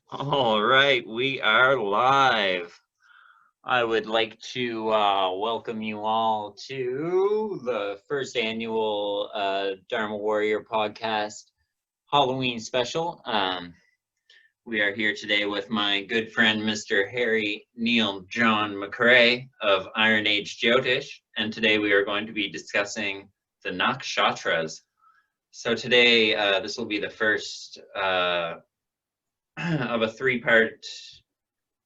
All right, we are live. I would like to welcome you all to the first annual Dharma Warrior podcast Halloween special. We are here today with my good friend, Mr. Harry Neal John MacRae of Iron Age Jyotish, and today we are going to be discussing the Nakshatras. So today, this will be the first of a three-part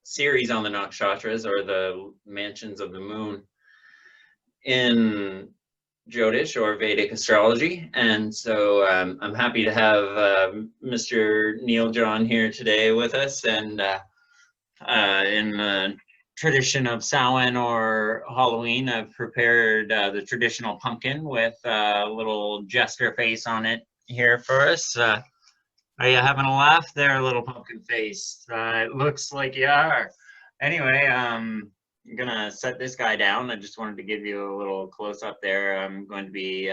series on the Nakshatras, or the mansions of the moon, in Jyotish or Vedic Astrology. And so I'm happy to have Mr. Neal John here today with us. And in the tradition of Samhain or Halloween, I've prepared the traditional pumpkin with a little jester face on it here for us. Are you having a laugh there, little pumpkin face? It looks like you are. Anyway, I'm gonna set this guy down. I just wanted to give you a little close up there. I'm going to be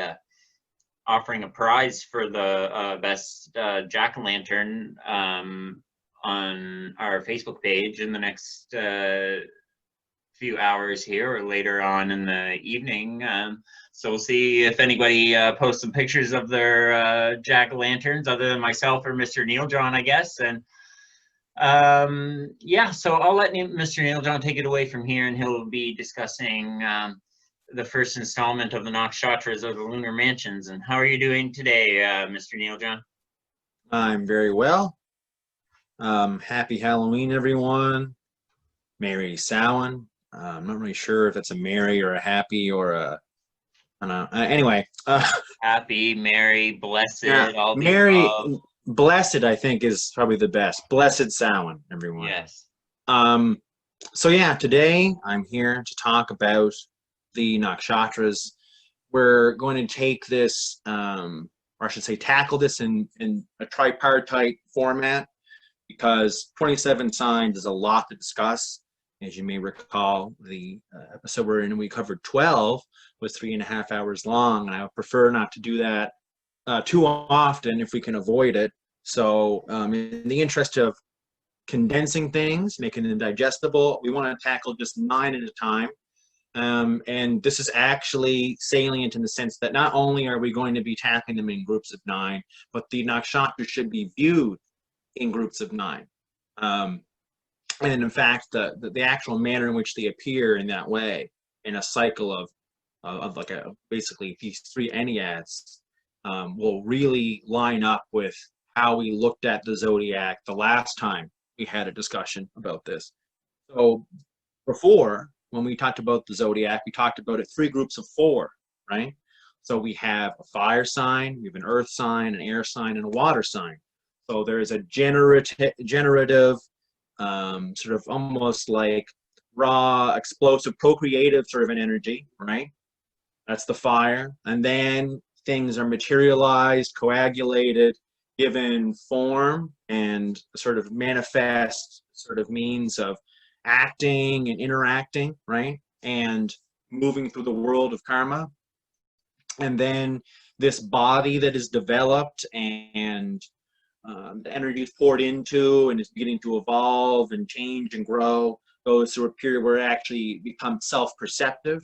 offering a prize for the best jack-o'-lantern on our Facebook page in the next few hours here or later on in the evening. So we'll see if anybody posts some pictures of their jack-o'-lanterns other than myself or Mr. Neal John, I guess. And yeah, so I'll let Mr. Neal John take it away from here, and he'll be discussing the first installment of the Nakshatras or the Lunar Mansions. And how are you doing today, Mr. Neal John? I'm very well. Happy Halloween, everyone. Merry Samhain. I'm not really sure if it's a merry or a happy or a, I don't know. Anyway. Happy, merry, blessed, yeah, all the merry, above. blessed, I think, is probably the best. Blessed Samhain, everyone. Yes. So yeah, today I'm here to talk about the Nakshatras. We're going to take this, or I should say tackle this in a tripartite format, because 27 signs is a lot to discuss. As you may recall, the episode we're in, we covered 12, was 3.5 hours long, and I would prefer not to do that too often if we can avoid it. So in the interest of condensing things, making them digestible, we want to tackle just 9 at a time. And this is actually salient in the sense that not only are we going to be tackling them in groups of 9, but the nakshatras should be viewed in groups of 9. And in fact, the actual manner in which they appear in that way, in a cycle of like basically these 3 Aeneads, will really line up with how we looked at the zodiac the last time we had a discussion about this. So before, when we talked about the zodiac, we talked about it 3 groups of 4, right? So we have a fire sign, we have an earth sign, an air sign, and a water sign. So there's a generative sort of almost like raw, explosive, procreative sort of an energy, right? That's the fire. And then things are materialized, coagulated, given form, and sort of manifest sort of means of acting and interacting, right? And moving through the world of karma. And then this body that is developed and the energy is poured into and is beginning to evolve and change and grow, goes through a period where it actually becomes self-perceptive.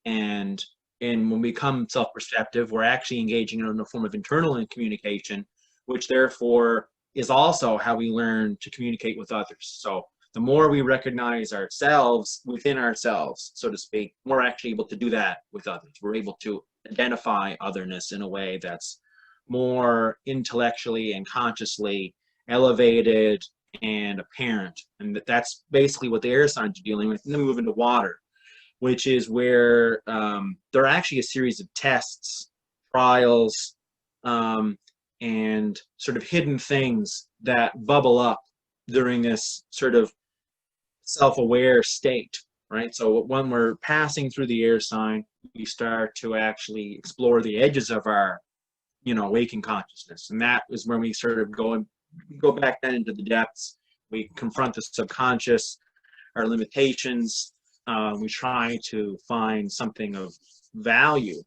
And when we become self-perceptive, we're actually engaging in a form of internal communication, which therefore is also how we learn to communicate with others. So the more we recognize ourselves within ourselves, so to speak, we're actually able to do that with others. We're able to identify otherness in a way that's more intellectually and consciously elevated and apparent. And that's basically what the air signs are dealing with. And then we move into water, which is where there are actually a series of tests, trials, and sort of hidden things that bubble up during this sort of self-aware state, right? So when we're passing through the air sign, we start to actually explore the edges of our waking consciousness. And that is when we sort of go back then into the depths. We confront the subconscious, our limitations. We try to find something of value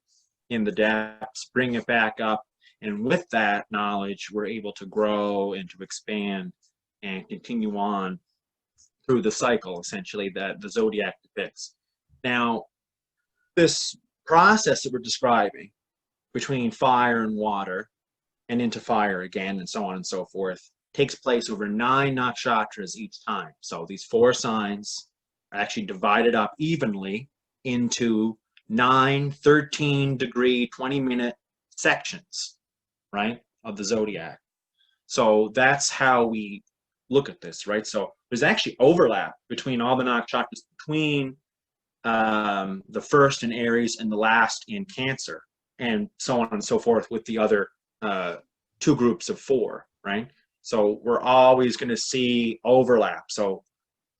in the depths, bring it back up. And with that knowledge, we're able to grow and to expand and continue on through the cycle, essentially, that the zodiac depicts. Now, this process that we're describing between fire and water and into fire again and so on and so forth takes place over 9 nakshatras each time. So these 4 signs are actually divided up evenly into 9 13-degree 20-minute sections, right, of the zodiac. So that's how we look at this, right? So there's actually overlap between all the nakshatras, between the first in Aries and the last in Cancer, and so on and so forth with the other 2 groups of 4, right? So we're always going to see overlap. So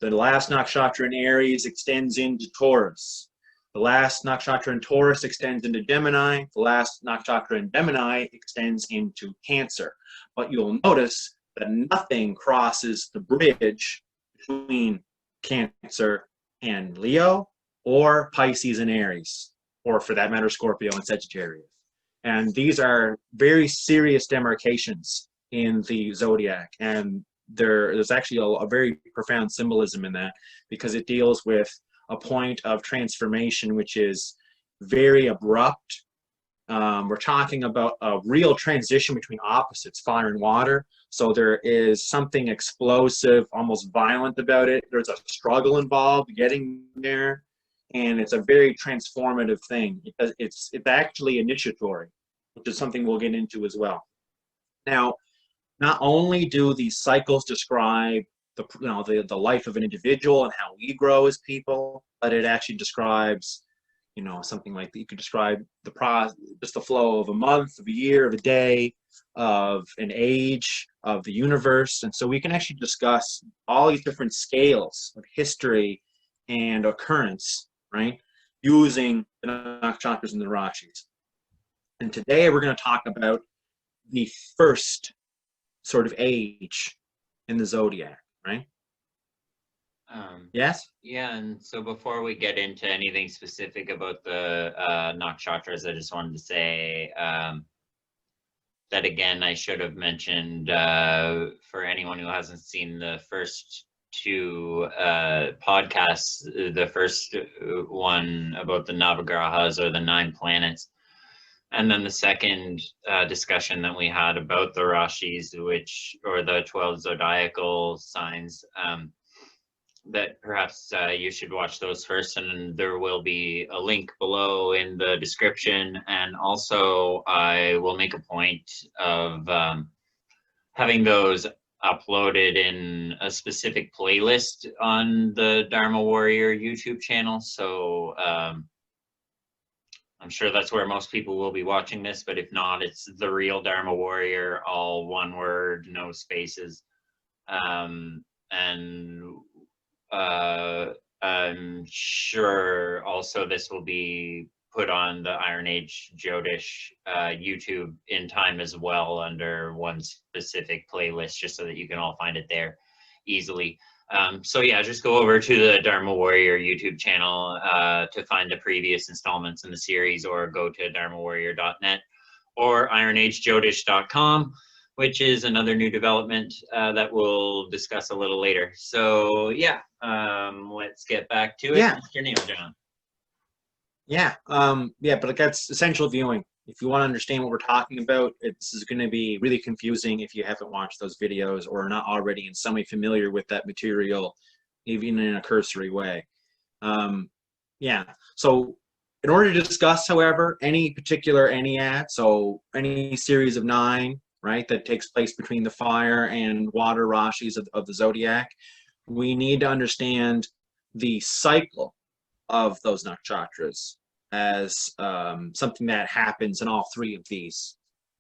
the last nakshatra in Aries extends into Taurus. The last nakshatra in Taurus extends into Gemini. The last nakshatra in Gemini extends into Cancer. But you'll notice that nothing crosses the bridge between Cancer and Leo, or Pisces and Aries, or for that matter, Scorpio and Sagittarius. And these are very serious demarcations in the zodiac. And there's actually a very profound symbolism in that, because it deals with a point of transformation which is very abrupt. We're talking about a real transition between opposites, fire and water. So there is something explosive, almost violent about it. There's a struggle involved getting there. And it's a very transformative thing, because it's actually initiatory, which is something we'll get into as well. Now, not only do these cycles describe the life of an individual and how we grow as people, but it actually describes, something like that. You could describe just the flow of a month, of a year, of a day, of an age, of the universe. And so we can actually discuss all these different scales of history and occurrence, right, using the nakshatras and the rashis. And today we're going to talk about the first sort of age in the zodiac, right? Yes? Yeah, and so before we get into anything specific about the nakshatras, I just wanted to say that again, I should have mentioned for anyone who hasn't seen the first 2 podcasts, the first one about the Navagrahas, or the 9 planets, and then the second discussion that we had about the Rashis, or the 12 zodiacal signs, that perhaps you should watch those first, and there will be a link below in the description. And also I will make a point of having those uploaded in a specific playlist on the Dharma Warrior YouTube channel. So I'm sure that's where most people will be watching this, but if not, it's The Real Dharma Warrior, all one word, no spaces. And I'm sure also this will be put on the Iron Age Jyotish YouTube in time as well, under one specific playlist, just so that you can all find it there easily. So yeah, just go over to the Dharma Warrior YouTube channel to find the previous installments in the series, or go to dharmawarrior.net or ironagejyotish.com, which is another new development that we'll discuss a little later. So yeah, let's get back to it. Yeah. Mr. Neal, John. Yeah, but that's essential viewing. If you want to understand what we're talking about, this is going to be really confusing if you haven't watched those videos, or are not already in some way familiar with that material, even in a cursory way. Yeah, so in order to discuss, however, any particular Aenead, so any series of 9, right, that takes place between the fire and water rashis of the zodiac, we need to understand the cycle of those nakshatras as something that happens in all 3 of these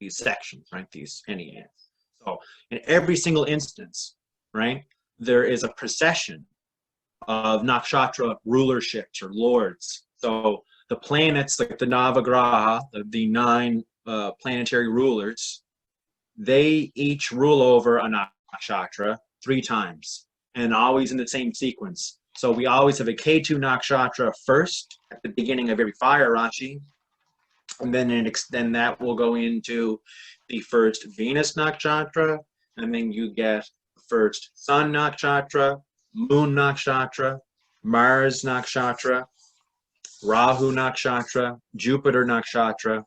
sections, right, these Aeneads. So in every single instance, right, there is a procession of nakshatra rulerships or lords. So the planets, like the Navagraha, the 9 planetary rulers, they each rule over a nakshatra 3 times, and always in the same sequence. So we always have a Ketu nakshatra first at the beginning of every fire rashi, and then that will go into the first Venus nakshatra, and then you get first Sun Nakshatra, Moon Nakshatra, Mars Nakshatra, Rahu Nakshatra, Jupiter Nakshatra,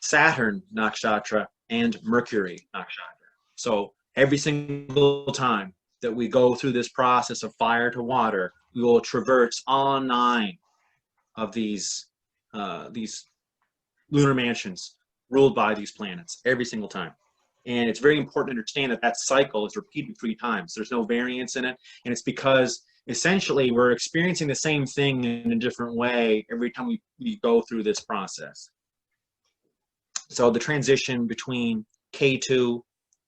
Saturn Nakshatra, and Mercury Nakshatra. So every single time that we go through this process of fire to water, we will traverse all 9 of these lunar mansions ruled by these planets every single time. And it's very important to understand that that cycle is repeated 3 times. There's no variance in it. And it's because essentially we're experiencing the same thing in a different way every time we go through this process. So the transition between K2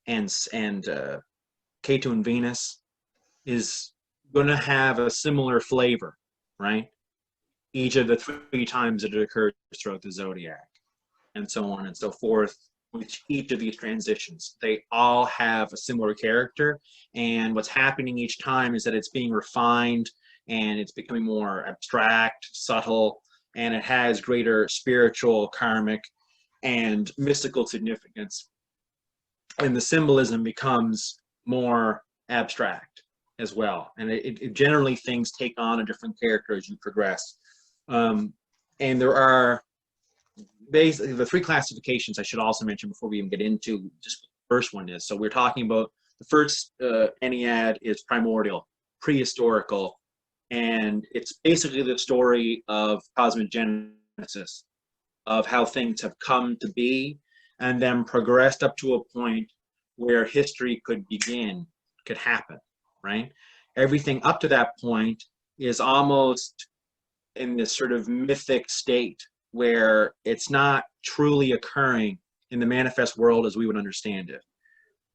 and K2 and Venus is going to have a similar flavor, right? Each of the 3 times that it occurs throughout the zodiac, and so on and so forth. With each of these transitions, they all have a similar character, and what's happening each time is that it's being refined and it's becoming more abstract, subtle, and it has greater spiritual, karmic, and mystical significance. And the symbolism becomes more abstract as well, and it generally things take on a different character as you progress. And there are basically the 3 classifications I should also mention before we even get into just what the first one is. So we're talking about the first Aenead is primordial, prehistorical, and it's basically the story of cosmic genesis, of how things have come to be and then progressed up to a point where history could begin, could happen, right? Everything up to that point is almost in this sort of mythic state where it's not truly occurring in the manifest world as we would understand it.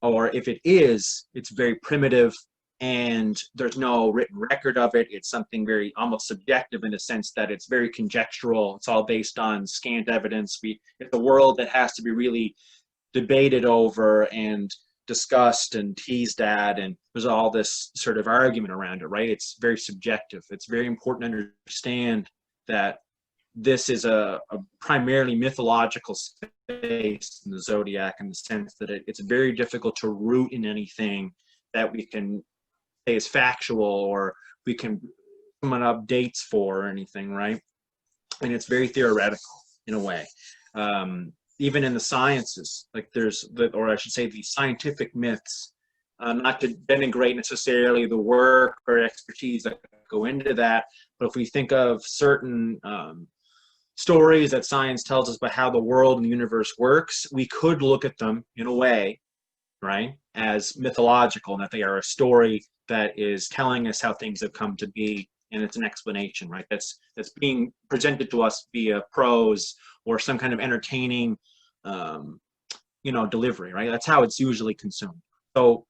Or if it is, it's very primitive and there's no written record of it. It's something very almost subjective in the sense that it's very conjectural. It's all based on scant evidence. It's a world that has to be really debated over and discussed and teased at, and there's all this sort of argument around it, right? It's very subjective. It's very important to understand that this is a primarily mythological space in the zodiac, in the sense that it's very difficult to root in anything that we can say is factual or we can come up dates for or anything, right? And it's very theoretical in a way. Even in the sciences, like or I should say the scientific myths, not to denigrate necessarily the work or expertise that go into that, but if we think of certain stories that science tells us about how the world and the universe works, we could look at them in a way, right, as mythological, and that they are a story that is telling us how things have come to be, and it's an explanation, right, that's being presented to us via prose or some kind of entertaining delivery, right? That's how it's usually consumed. So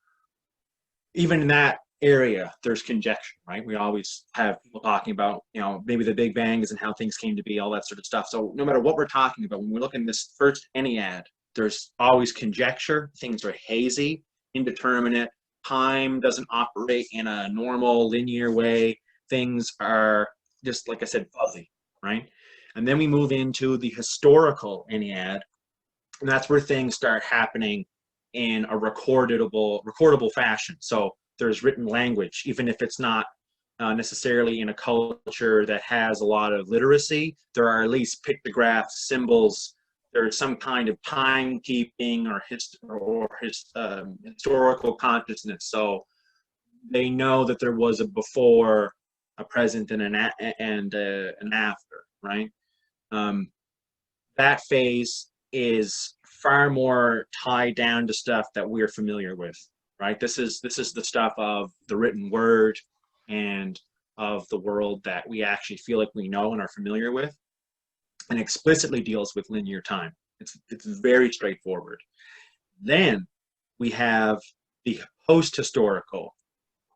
even in that area, there's conjecture, right? We always have people talking about, maybe the Big Bang and how things came to be, all that sort of stuff. So no matter what we're talking about, when we look in this first Aenead, there's always conjecture. Things are hazy, indeterminate. Time doesn't operate in a normal linear way. Things are just, like I said, fuzzy, right? And then we move into the historical Aenead, and that's where things start happening in a recordable fashion. So there's written language, even if it's not necessarily in a culture that has a lot of literacy. There are at least pictographs, symbols. There's some kind of timekeeping or historical consciousness. So they know that there was a before, a present, and an after, right? That phase is far more tied down to stuff that we're familiar with, right? This is the stuff of the written word and of the world that we actually feel like we know and are familiar with, and explicitly deals with linear time. It's very straightforward. Then we have the post-historical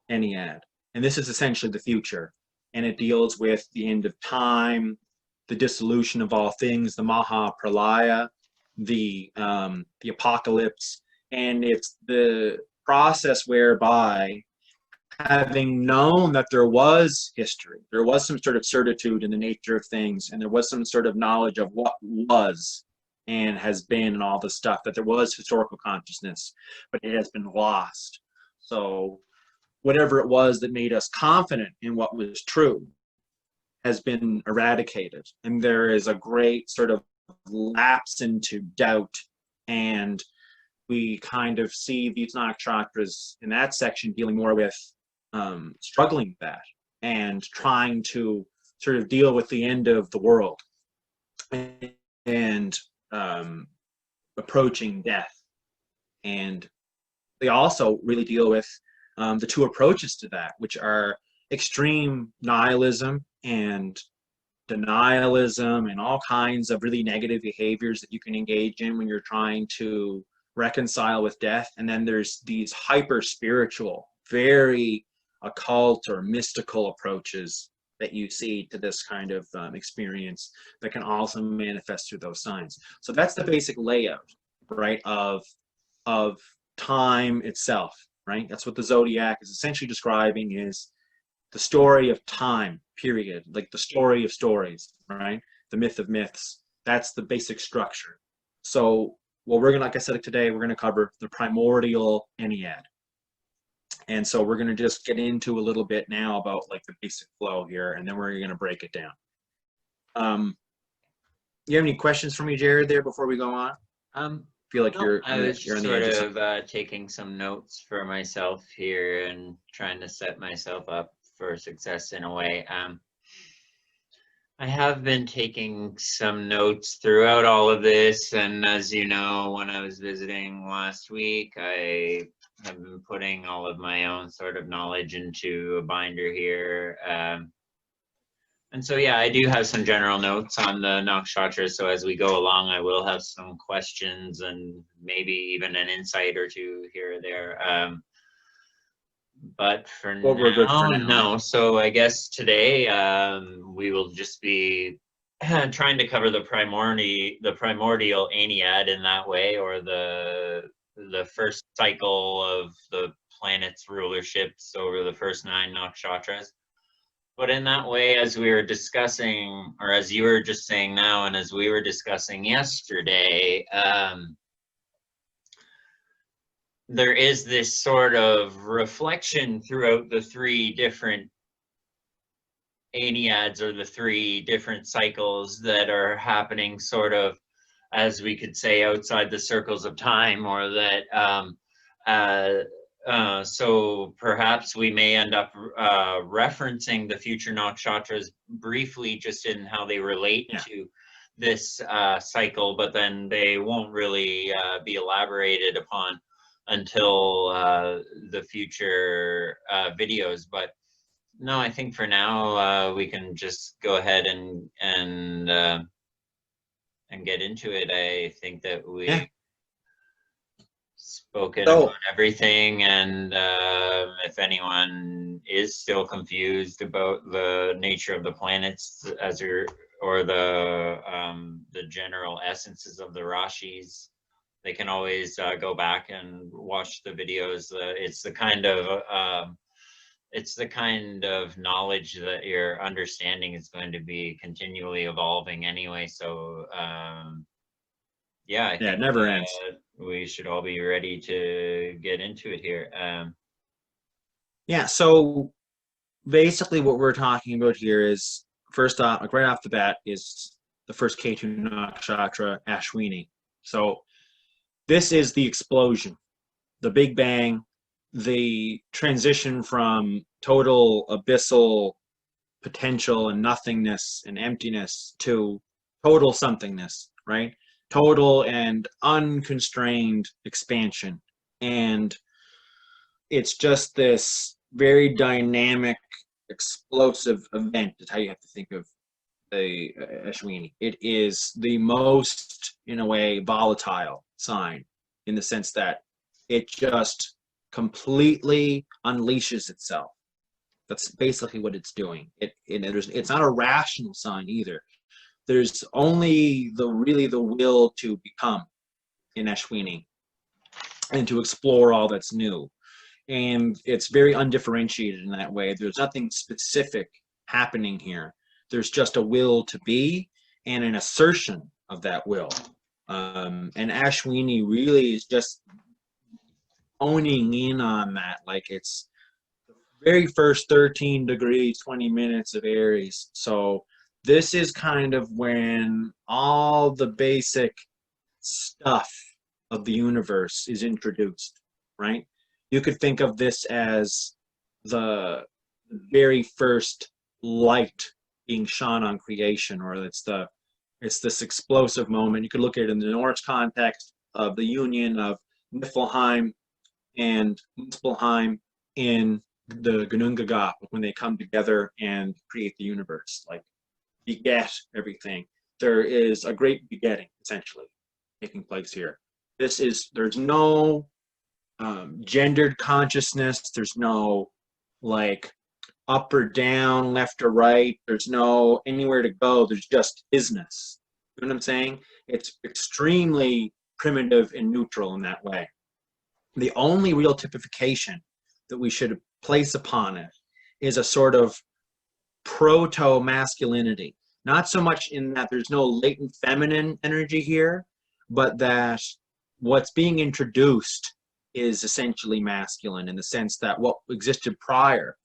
Aenead, and this is essentially the future, and it deals with the end of time, the dissolution of all things, the Mahapralaya, the apocalypse, and it's the process whereby, having known that there was history, there was some sort of certitude in the nature of things, and there was some sort of knowledge of what was and has been and all this stuff, that there was historical consciousness, but it has been lost. So whatever it was that made us confident in what was true has been eradicated. And there is a great sort of lapse into doubt. And we kind of see these nakshatras in that section dealing more with struggling with that and trying to sort of deal with the end of the world and approaching death. And they also really deal with the two approaches to that, which are extreme nihilism and denialism and all kinds of really negative behaviors that you can engage in when you're trying to reconcile with death. And then there's these hyper spiritual, very occult or mystical approaches that you see to this kind of experience that can also manifest through those signs. So that's the basic layout, right, of time itself, right? That's what the zodiac is essentially describing, is the story of time, period, like the story of stories, right? The myth of myths. That's the basic structure. So what we're gonna, like I said today, we're gonna cover the Primordial Aenead. And so we're gonna just get into a little bit now about like the basic flow here, and then we're gonna break it down. You have any questions for me, Jared, there before we go on? Feel like No, I was you're on the sort edge of taking some notes for myself here and trying to set myself up for success in a way. I have been taking some notes throughout all of this, and as you know, when I was visiting last week, I have been putting all of my own sort of knowledge into a binder here. And so, yeah, I do have some general notes on the nakshatras. So as we go along, I will have some questions and maybe even an insight or two here or there. But for Well, we're good for now. no. So I guess today we will just be trying to cover the primordial Aenead in that way, or the first cycle of the planet's rulerships over the first 9 nakshatras. But in that way, as we were discussing, or as you were just saying now, and as we were discussing yesterday, there is this sort of reflection throughout the 3 different Aeneads, or the 3 different cycles that are happening sort of, as we could say, outside the circles of time, or that so perhaps we may end up referencing the future nakshatras briefly, just in how they relate to this cycle, but then they won't really be elaborated upon until the future videos. But no, I think for now we can just go ahead and get into it. I think that we spoken about everything, and if anyone is still confused about the nature of the planets or the general essences of the Rashis, they can always go back and watch the videos. It's the kind of knowledge that your understanding is going to be continually evolving anyway. So yeah, I think it never ends. We should all be ready to get into it here. Yeah, so basically what we're talking about here is, first off, like right off the bat, is the first K2 nakshatra, Ashwini. So this is the explosion, the Big Bang, the transition from total abyssal potential and nothingness and emptiness to total somethingness, right? Total and unconstrained expansion. And it's just this very dynamic, explosive event. That's how you have to think of the Ashwini. It is the most, in a way, volatile sign, in the sense that it just completely unleashes itself. That's basically what it's doing. It's not a rational sign either. There's only the will to become in Ashwini and to explore all that's new. And it's very undifferentiated in that way. There's nothing specific happening here. There's just a will to be and an assertion of that will. And Ashwini really is just owning in on that. Like it's the very first 13 degrees, 20 minutes of Aries. So this is kind of when all the basic stuff of the universe is introduced, right? You could think of this as the very first light being shone on creation, or it's this explosive moment. You could look at it in the Norse context of the union of Niflheim and Muspelheim in the Ginnungagap, when they come together and create the universe, like beget everything. There is a great begetting, essentially, taking place here. There's no gendered consciousness. There's no like up or down, left or right. There's no anywhere to go. There's just isness. You know what I'm saying? It's extremely primitive and neutral in that way. The only real typification that we should place upon it is a sort of proto-masculinity. Not so much in that there's no latent feminine energy here, but that what's being introduced is essentially masculine, in the sense that what existed prior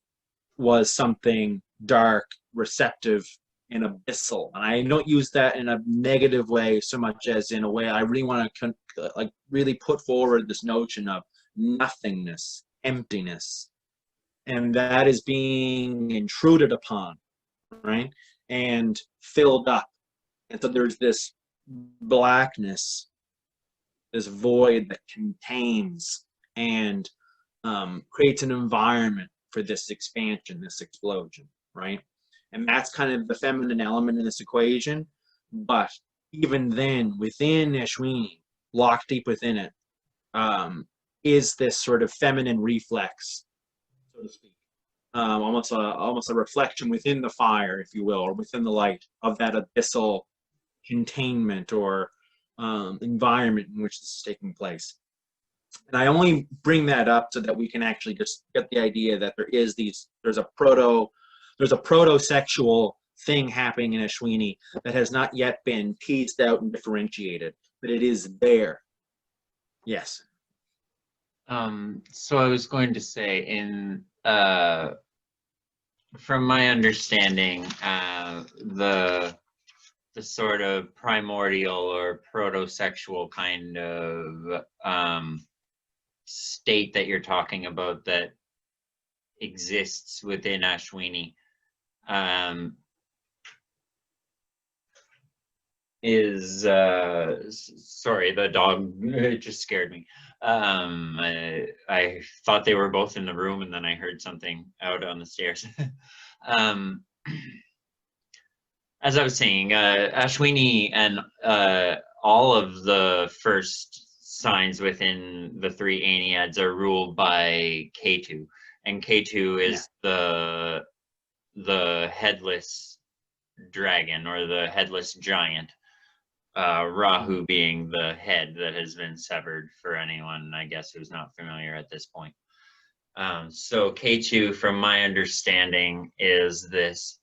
was something dark, receptive, and abyssal. And I don't use that in a negative way so much as in a way I really want to like really put forward this notion of nothingness, emptiness, and that is being intruded upon, right, and filled up. And so there's this blackness, this void that contains and creates an environment for this expansion, this explosion, right? And that's kind of the feminine element in this equation. But even then, within Ashwini, locked deep within it, is this sort of feminine reflex, so to speak. Almost a reflection within the fire, if you will, or within the light of that abyssal containment or environment in which this is taking place. And I only bring that up so that we can actually just get the idea that there's a proto-sexual thing happening in Ashwini that has not yet been teased out and differentiated, but it is there. Yes. So I was going to say, from my understanding, the sort of primordial or proto-sexual kind of state that you're talking about that exists within Ashwini is sorry, the dog just scared me. I thought they were both in the room, and then I heard something out on the stairs. As I was saying, Ashwini and all of the first signs within the three Aeneads are ruled by Ketu, and Ketu is the headless dragon, or the headless giant, Rahu being the head that has been severed, for anyone, I guess, who's not familiar at this point. So Ketu, from my understanding, is this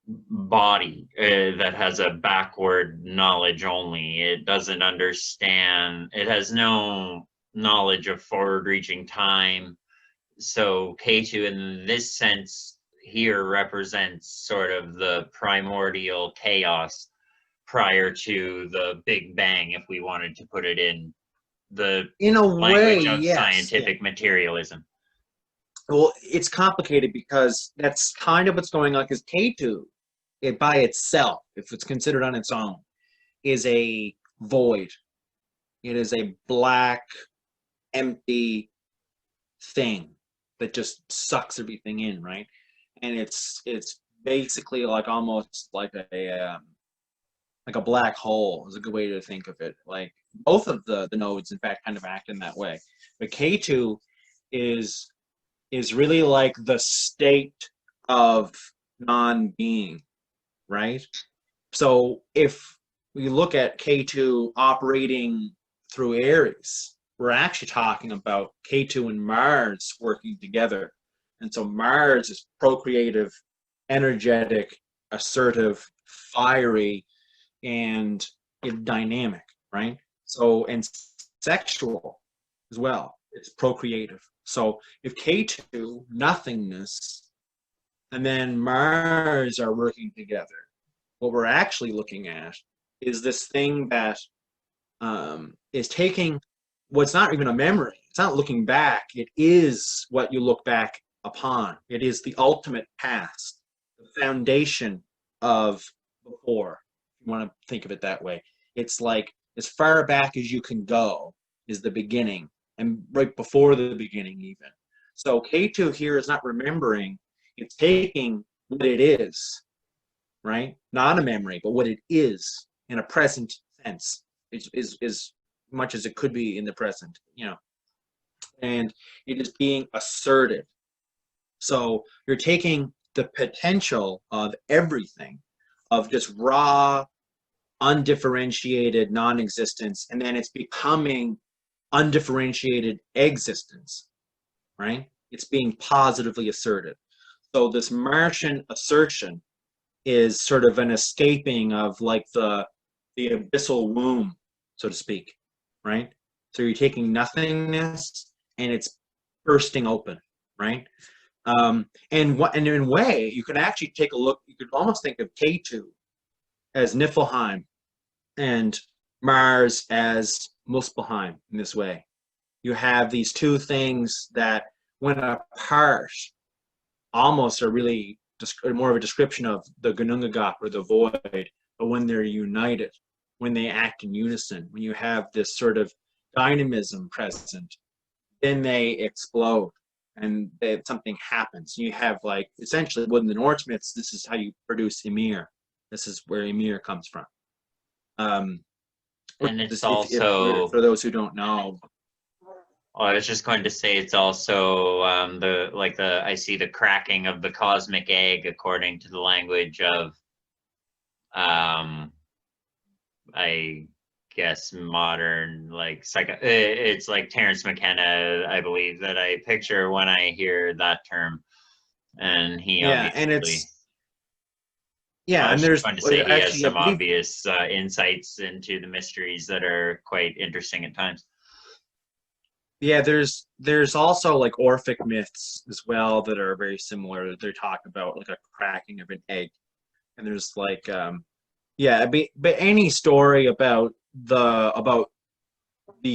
body that has a backward knowledge only. It doesn't understand, it has no knowledge of forward-reaching time. So Ketu, in this sense here, represents sort of the primordial chaos prior to the Big Bang, if we wanted to put it in the language of scientific materialism. Well, it's complicated because that's kind of what's going on, because Ketu, it by itself, if it's considered on its own, is a void. It is a black, empty thing that just sucks everything in, right? And it's basically like almost like a black hole is a good way to think of it. Like both of the nodes, in fact, kind of act in that way. But Ketu is really like the state of non-being, right? So if we look at Ketu operating through Aries, we're actually talking about Ketu and Mars working together. And so Mars is procreative, energetic, assertive, fiery, and dynamic, right? So, and sexual as well. is procreative. So if K2, nothingness, and then Mars are working together, what we're actually looking at is this thing that is taking what's not even a memory. It's not looking back. It is what you look back upon. It is the ultimate past, the foundation of before, if you want to think of it that way. It's like as far back as you can go is the beginning, and right before the beginning even. So K2 here is not remembering. It's taking what it is, right? Not a memory, but what it is in a present sense is much as it could be in the present, you know. And it is being asserted. So you're taking the potential of everything, of just raw, undifferentiated non-existence, and then it's becoming undifferentiated existence, right? It's being positively asserted. So this Martian assertion is sort of an escaping of like the abyssal womb, so to speak, right? So you're taking nothingness and it's bursting open, right? And in a way, you could actually take a look. You could almost think of K2 as Niflheim and Mars as Muspelheim in this way. You have these two things that, when apart, almost are really more of a description of the Gnungagap or the void, but when they're united, when they act in unison, when you have this sort of dynamism present, then they explode and something happens. You have, like, essentially within the Norse myths, this is how you produce Ymir. This is where Ymir comes from. And it's also, for those who don't know. I was just going to say it's also I see the cracking of the cosmic egg according to the language of I guess modern it's like Terence McKenna, I believe, that I picture when I hear that term. And he obviously, and there's going to say he has actually, some obvious insights into the mysteries that are quite interesting at times. Yeah, there's also like Orphic myths as well that are very similar. They talk about like a cracking of an egg, and there's like but any story about the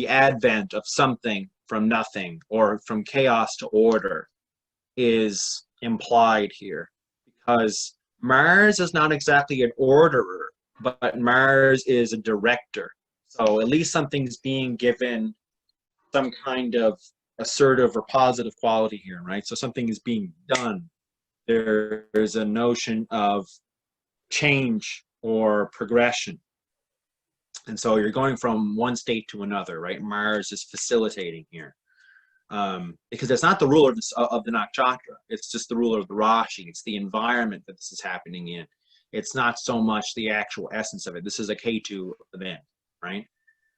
advent of something from nothing or from chaos to order is implied here, because Mars is not exactly an orderer, but Mars is a director. So at least something's being given some kind of assertive or positive quality here, right? So something is being done. There's a notion of change or progression. And so you're going from one state to another, right? Mars is facilitating here. Because it's not the ruler of the nakshatra. It's just the ruler of the Rashi. It's the environment that this is happening in. It's not so much the actual essence of it. This is a K2 event, right?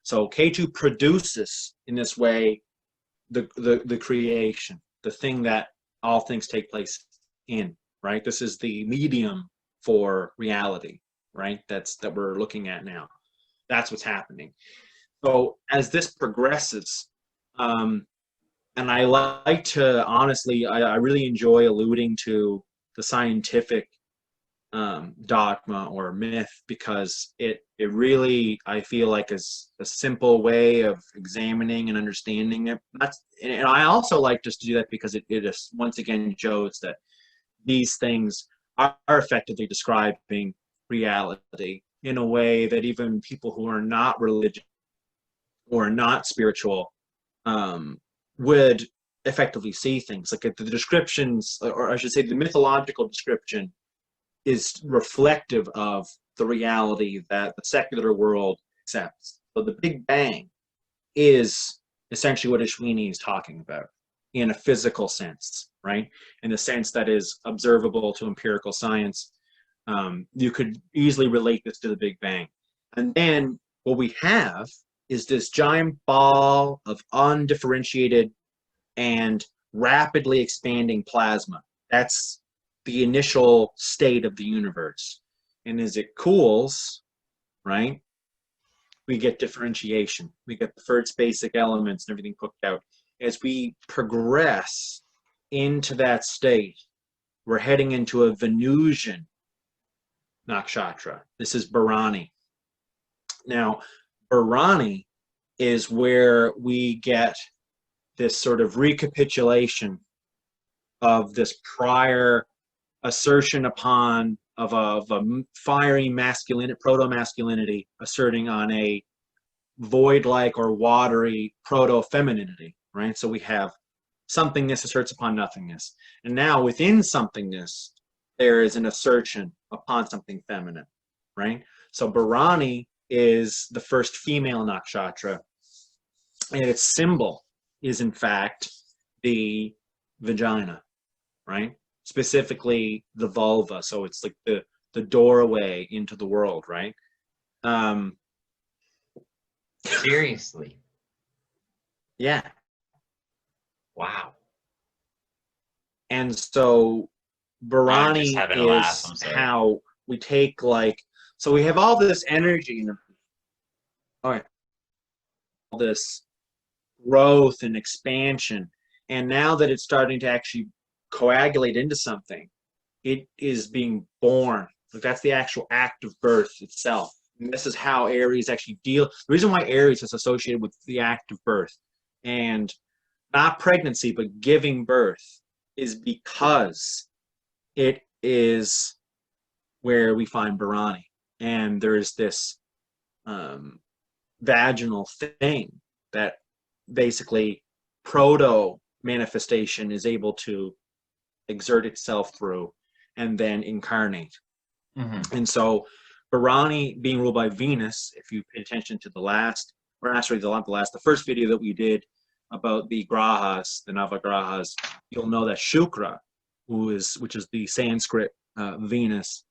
So K2 produces, in this way, the creation, the thing that all things take place in, right? This is the medium for reality, right? That we're looking at now. That's what's happening. So as this progresses, and I like to, honestly, I really enjoy alluding to the scientific dogma or myth, because it really, I feel like, is a simple way of examining and understanding it. And I also like just to do that because it is, once again, shows that these things are effectively describing reality in a way that even people who are not religious or not spiritual would effectively see things. Like the descriptions, or I should say the mythological description, is reflective of the reality that the secular world accepts. So the Big Bang is essentially what Ashwini is talking about in a physical sense, right? In the sense that is observable to empirical science. You could easily relate this to the Big Bang. And then what we have is this giant ball of undifferentiated and rapidly expanding plasma. That's the initial state of the universe. And as it cools, right, we get differentiation. We get the first basic elements and everything cooked out. as we progress into that state, we're heading into a Venusian nakshatra. This is Bharani. Now, Bharani is where we get this sort of recapitulation of this prior assertion upon of a fiery masculine, proto-masculinity asserting on a void-like or watery proto-femininity, right? So we have somethingness asserts upon nothingness. And now within somethingness, there is an assertion upon something feminine, right? So Bharani is the first female nakshatra, and its symbol is in fact the vagina, right? Specifically the vulva. So it's like the doorway into the world, right? Seriously. Yeah. Wow. And so I'm just Bharani having a laugh. I'm is sorry. how we take, like, so we have all this energy, all right, all this growth and expansion, and now that it's starting to actually coagulate into something, it is being born. Like, that's the actual act of birth itself. And this is how Aries actually deal. The reason why Aries is associated with the act of birth and not pregnancy, but giving birth, is because it is where we find Bharani. And there's this vaginal thing that basically proto manifestation is able to exert itself through and then incarnate. Mm-hmm. And so Bharani being ruled by Venus, if you pay attention to the last, or actually the first video that we did about the grahas, the Navagrahas, you'll know that Shukra, which is the Sanskrit Venus,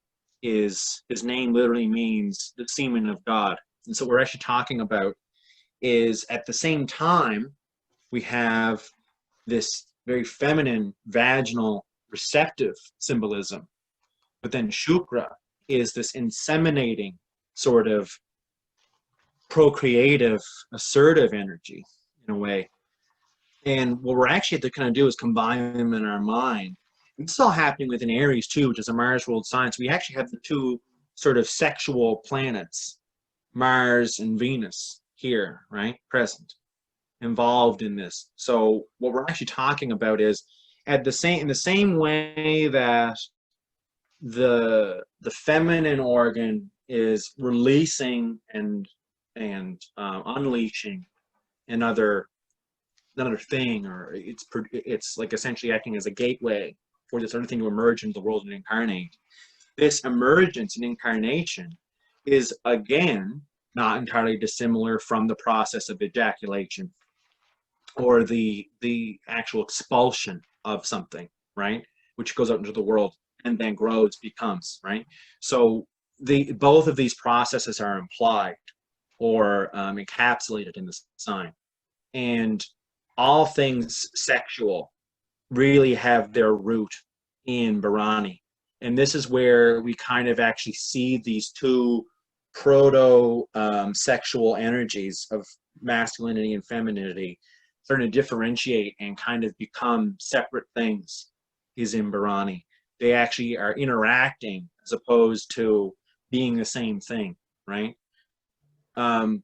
his name literally means the semen of God. And so what we're actually talking about is, at the same time, we have this very feminine, vaginal, receptive symbolism. But then Shukra is this inseminating, sort of procreative, assertive energy, in a way. And what we're actually going to do is combine them in our mind. And this is all happening within Aries too, which is a Mars-ruled sign. So we actually have the two sort of sexual planets, Mars and Venus, here, right, present, involved in this. So what we're actually talking about is, in the same way that the feminine organ is releasing and unleashing another thing, or it's like essentially acting as a gateway for this other thing to emerge into the world and incarnate. This emergence and incarnation is, again, not entirely dissimilar from the process of ejaculation or the actual expulsion of something, right, which goes out into the world and then grows, becomes, right? So both of these processes are implied or encapsulated in the sign. And all things sexual really have their root in Bharani. And this is where we kind of actually see these two proto-sexual energies of masculinity and femininity starting to differentiate and kind of become separate things, is in Bharani. They actually are interacting as opposed to being the same thing, right? And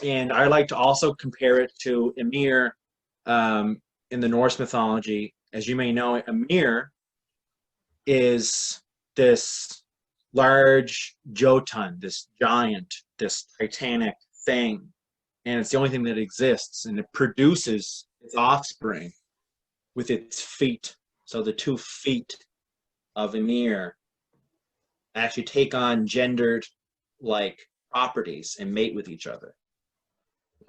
I like to also compare it to Ymir in the Norse mythology. As you may know, Ymir is this large Jotun, this giant, this titanic thing, and it's the only thing that exists, and it produces its offspring with its feet. So the 2 feet of Ymir actually take on gendered like properties and mate with each other,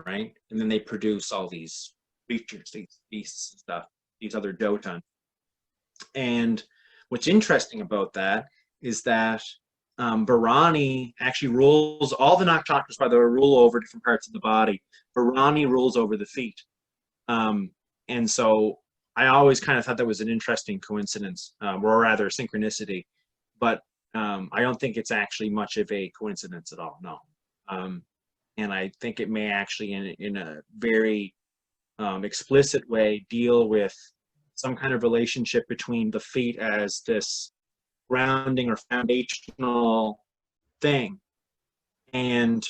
right? And then they produce all these creatures, these beasts and stuff, these other Jotun. And what's interesting about that is that Bharani actually rules all the nakshatras, by the way, rule over different parts of the body. Bharani rules over the feet. And so I always kind of thought that was an interesting coincidence, or rather synchronicity, but I don't think it's actually much of a coincidence at all, no. And I think it may actually, in a very explicit way deal with some kind of relationship between the feet as this grounding or foundational thing. And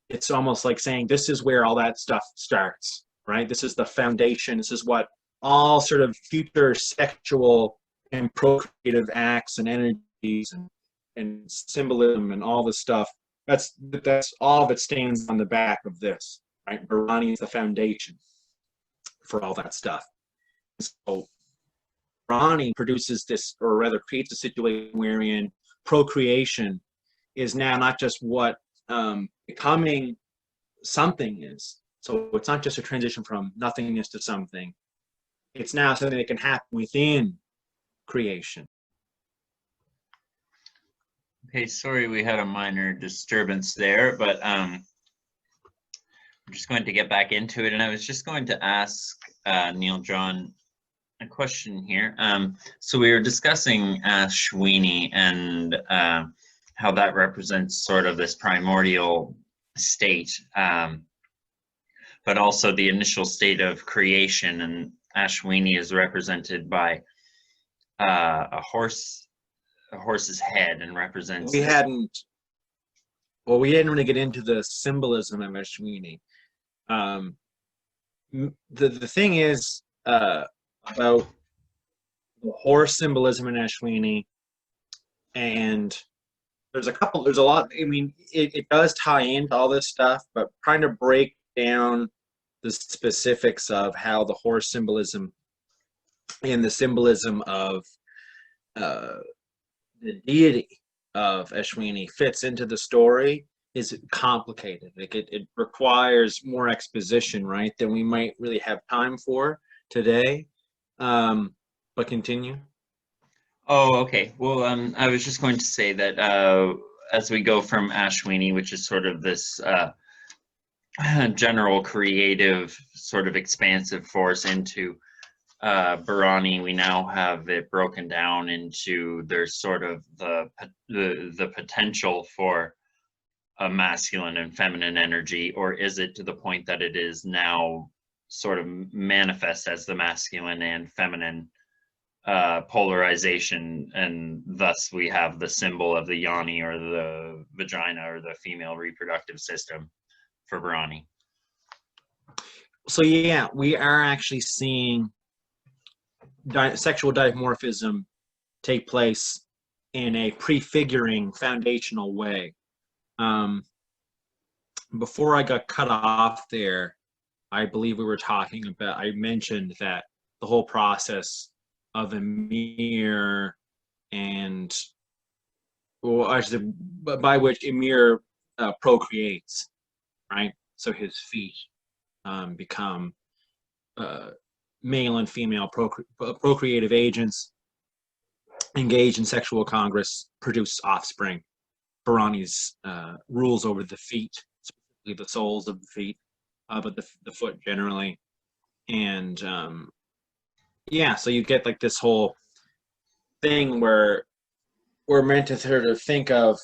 it's almost like saying this is where all that stuff starts, right? This is the foundation. This is what all sort of future sexual and procreative acts and energies and symbolism and all this stuff, that's all that stands on the back of this, right? Bharani is the foundation for all that stuff. So Bharani produces this, or rather creates a situation wherein procreation is now not just what becoming something is. So it's not just a transition from nothingness to something. It's now something that can happen within creation. Okay, sorry we had a minor disturbance there, but I'm just going to get back into it. And I was just going to ask Neal John a question here. So we were discussing Ashwini and how that represents sort of this primordial state, but also the initial state of creation. And Ashwini is represented by a horse's head, and represents. We hadn't really get into the symbolism of Ashwini. The thing is about the horse symbolism in Ashwini, and there's a lot. I mean, it does tie into all this stuff, but trying to break down the specifics of how the horse symbolism and the symbolism of the deity of Ashwini fits into the story is complicated. Like it requires more exposition, right, than we might really have time for today. But continue. Oh, okay. Well, I was just going to say that as we go from Ashwini, which is sort of this general creative, sort of expansive force, into Bharani, we now have it broken down into there's sort of the potential for a masculine and feminine energy, or is it to the point that it is now sort of manifest as the masculine and feminine polarization, and thus we have the symbol of the yoni, or the vagina, or the female reproductive system for Bharani. So yeah, we are actually seeing sexual dimorphism take place in a prefiguring foundational way. Before I got cut off there, I believe we were talking about, I mentioned that the whole process of Ymir and, well, actually, by which Ymir procreates, right? So his feet become male and female procreative agents, engage in sexual congress, produce offspring. Bharani's rules over the feet, specifically the soles of the feet, but the foot generally. And yeah, so you get like this whole thing where we're meant to sort of think of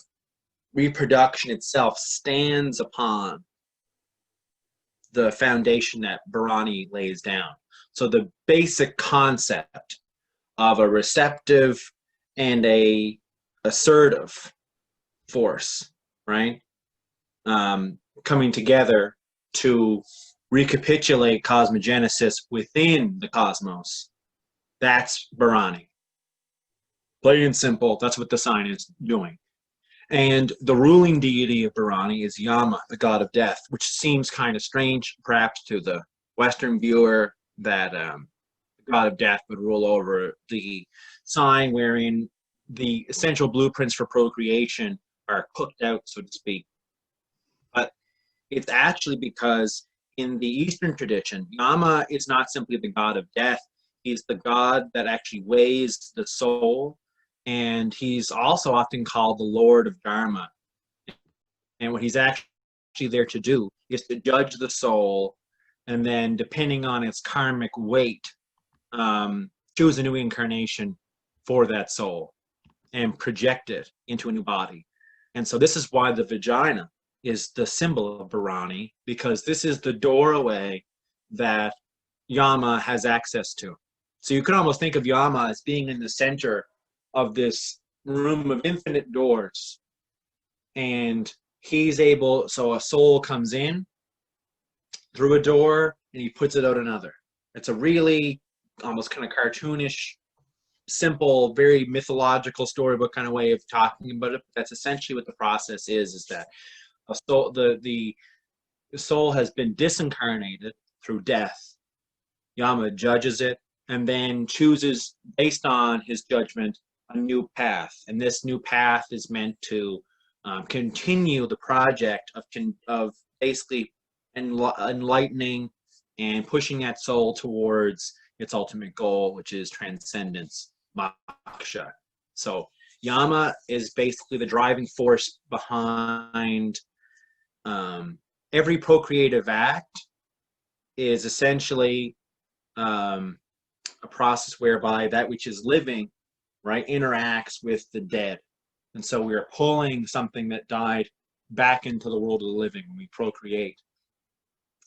reproduction itself stands upon the foundation that Bharani lays down. So the basic concept of a receptive and a assertive force, right? Coming together to recapitulate cosmogenesis within the cosmos. That's Bharani. Plain and simple, that's what the sign is doing. And the ruling deity of Bharani is Yama, the god of death, which seems kind of strange, perhaps, to the Western viewer, that the god of death would rule over the sign wherein the essential blueprints for procreation are cooked out, so to speak. But it's actually because in the Eastern tradition, Yama is not simply the god of death. He's the god that actually weighs the soul, and he's also often called the Lord of Dharma. And what he's actually there to do is to judge the soul, and then, depending on its karmic weight, choose a new incarnation for that soul and project it into a new body. And so this is why the vagina is the symbol of Bharani, because this is the doorway that Yama has access to. So you could almost think of Yama as being in the center of this room of infinite doors. And he's able, so a soul comes in through a door and he puts it out another. It's a really almost kind of cartoonish, simple, very mythological storybook kind of way of talking about it. That's essentially what the process is that a soul, the soul has been disincarnated through death. Yama judges it and then chooses, based on his judgment, a new path. And this new path is meant to continue the project of basically enlightening and pushing that soul towards its ultimate goal, which is transcendence, moksha. So Yama is basically the driving force behind every procreative act. Is essentially a process whereby that which is living, right, interacts with the dead. And so we are pulling something that died back into the world of the living when we procreate.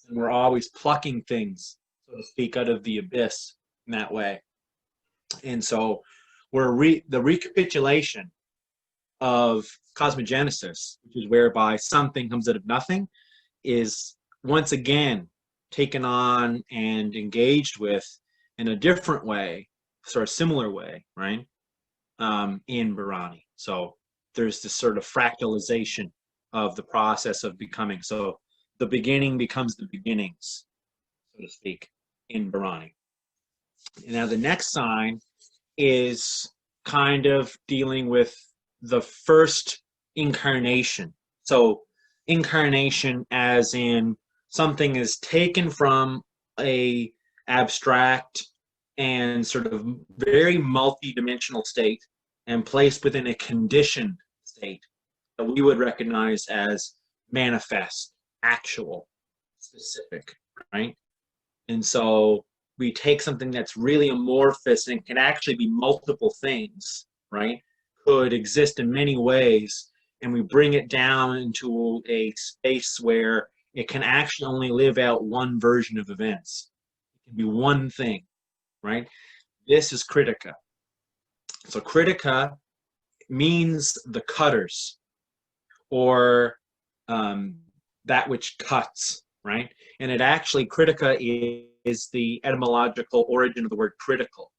And we're always plucking things, so to speak, out of the abyss in that way. And so we're the recapitulation of cosmogenesis, which is whereby something comes out of nothing, is once again taken on and engaged with in a different way, sort of similar way, right, in Bharani. So there's this sort of fractalization of the process of becoming. So the beginning becomes the beginnings, so to speak, in Bharani. Now the next sign is kind of dealing with the first incarnation. So incarnation as in something is taken from a abstract and sort of very multi-dimensional state and placed within a conditioned state that we would recognize as manifest, actual, specific, right? And so we take something that's really amorphous and can actually be multiple things, right? Could exist in many ways, and we bring it down into a space where it can actually only live out one version of events. It can be one thing, right? This is Kritika. So Kritika means the cutters, or that which cuts, right? And it actually, Kritika is the etymological origin of the word critical.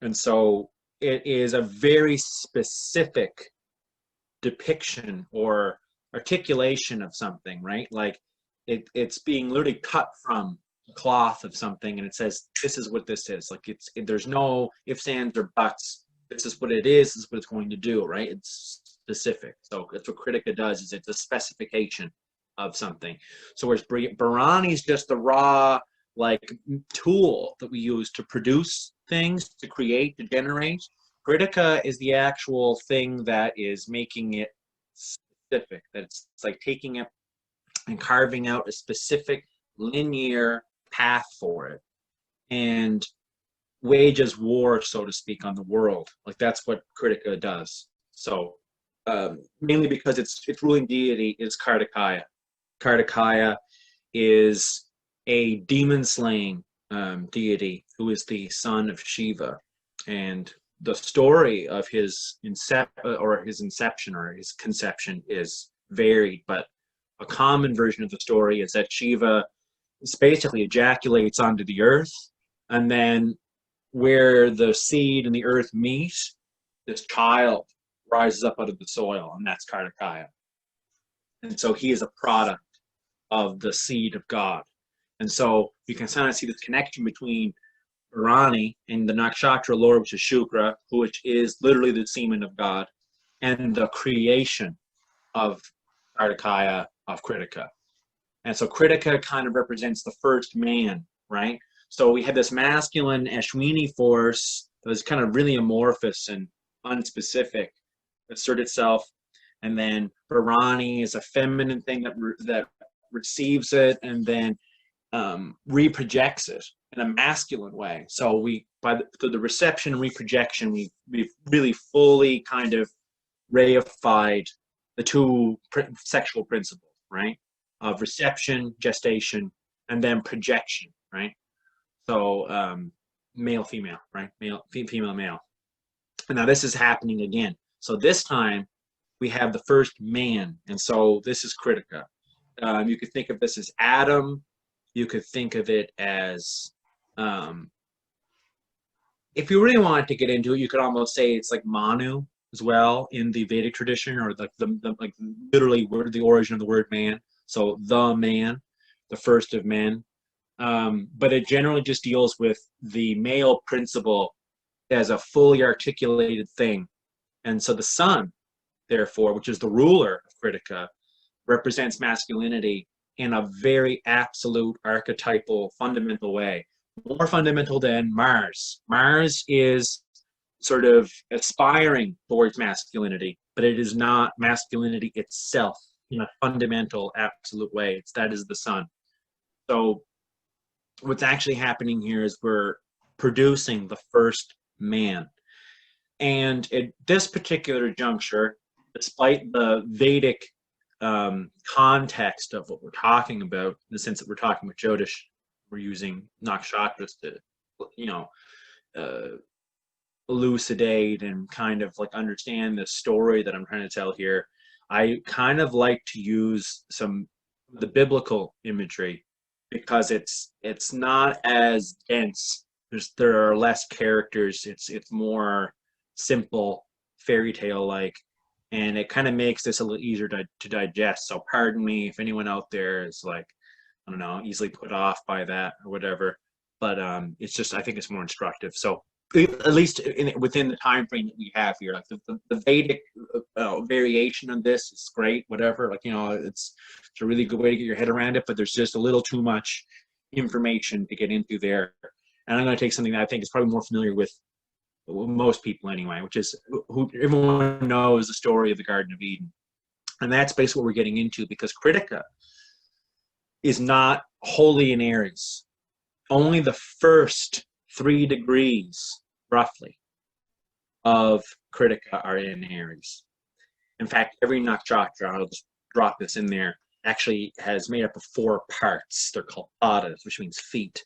And so it is a very specific depiction or articulation of something, right? Like it's being literally cut from the cloth of something, and it says, this is what this is. Like there's no ifs, ands, or buts. This is what it is. This is what it's going to do, right? It's specific. So that's what Kritika does, is it's a specification of something. So whereas Bharani is just the raw, like, tool that we use to produce things, to create, to generate, Kritika is the actual thing that is making it specific. That's like taking it and carving out a specific linear path for it, and wages war, so to speak, on the world. Like that's what Kritika does. So mainly because its ruling deity is Kartikaya. Kartikaya is a demon-slaying deity who is the son of Shiva, and the story of his inception or his conception is varied, but a common version of the story is that Shiva basically ejaculates onto the earth, and then where the seed and the earth meet, this child rises up out of the soil, and that's Kartikaya. And so he is a product of the seed of God. And so you can kind of see this connection between Bharani and the Nakshatra lord, which is Shukra, which is literally the semen of God, and the creation of Kartikaya, of Kritika. And so Kritika kind of represents the first man, right? So we had this masculine Ashwini force that was kind of really amorphous and unspecific, assert itself, and then Bharani is a feminine thing that receives it and then reprojects it in a masculine way. So through the reception and reprojection, we've really fully kind of reified the two sexual principles, right? Of reception, gestation, and then projection, right? So male, female, right? Female, male. And now this is happening again. So this time we have the first man, and so this is Critica. You could think of this as Adam. You could think of it as, if you really wanted to get into it, you could almost say it's like Manu as well in the Vedic tradition, or the like literally word, the origin of the word man. So the man, the first of men. But it generally just deals with the male principle as a fully articulated thing. And so the sun, therefore, which is the ruler of Critica, represents masculinity in a very absolute, archetypal, fundamental way. More fundamental than Mars. Mars is sort of aspiring towards masculinity, but it is not masculinity itself in a fundamental, absolute way. That is the sun. So what's actually happening here is we're producing the first man. And at this particular juncture, despite the Vedic context of what we're talking about, in the sense that we're talking with Jyotish, we're using Nakshatras to, elucidate and kind of like understand the story that I'm trying to tell here. I kind of like to use some of the biblical imagery because it's not as dense. There are less characters. It's more simple, fairy tale like, and it kind of makes this a little easier to digest. So pardon me if anyone out there is like, I don't know, easily put off by that or whatever. But it's just, I think it's more instructive. So at least within the time frame that we have here, like the Vedic variation on this is great, whatever. Like, it's a really good way to get your head around it, but there's just a little too much information to get into there. And I'm going to take something that I think is probably more familiar with most people anyway, which is who everyone knows the story of the Garden of Eden. And that's basically what we're getting into, because Critica is not wholly in Aries. Only the first 3 degrees, roughly, of Critica are in Aries. In fact, every nakshatra, I'll just drop this in there, actually has made up of 4 parts. They're called padas, which means feet.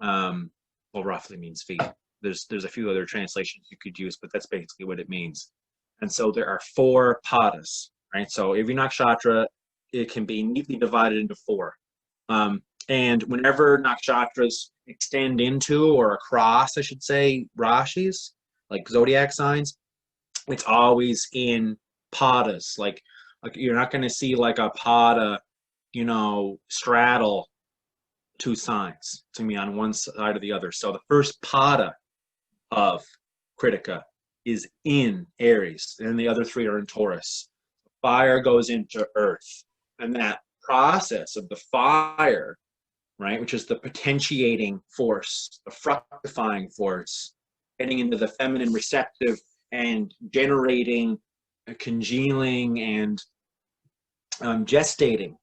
Well, roughly means feet. There's a few other translations you could use, but that's basically what it means. And so there are 4 padas, right? So every nakshatra, it can be neatly divided into 4. And whenever nakshatras extend into or across, I should say, rashis, like zodiac signs, it's always in padas. Like you're not going to see like a pada, straddle 2 signs. It's going to be on one side or the other. So the first pada of Critica is in Aries, and the other 3 are in Taurus. Fire goes into earth, and that process of the fire, right, which is the potentiating force, the fructifying force, getting into the feminine receptive and generating a congealing and gestating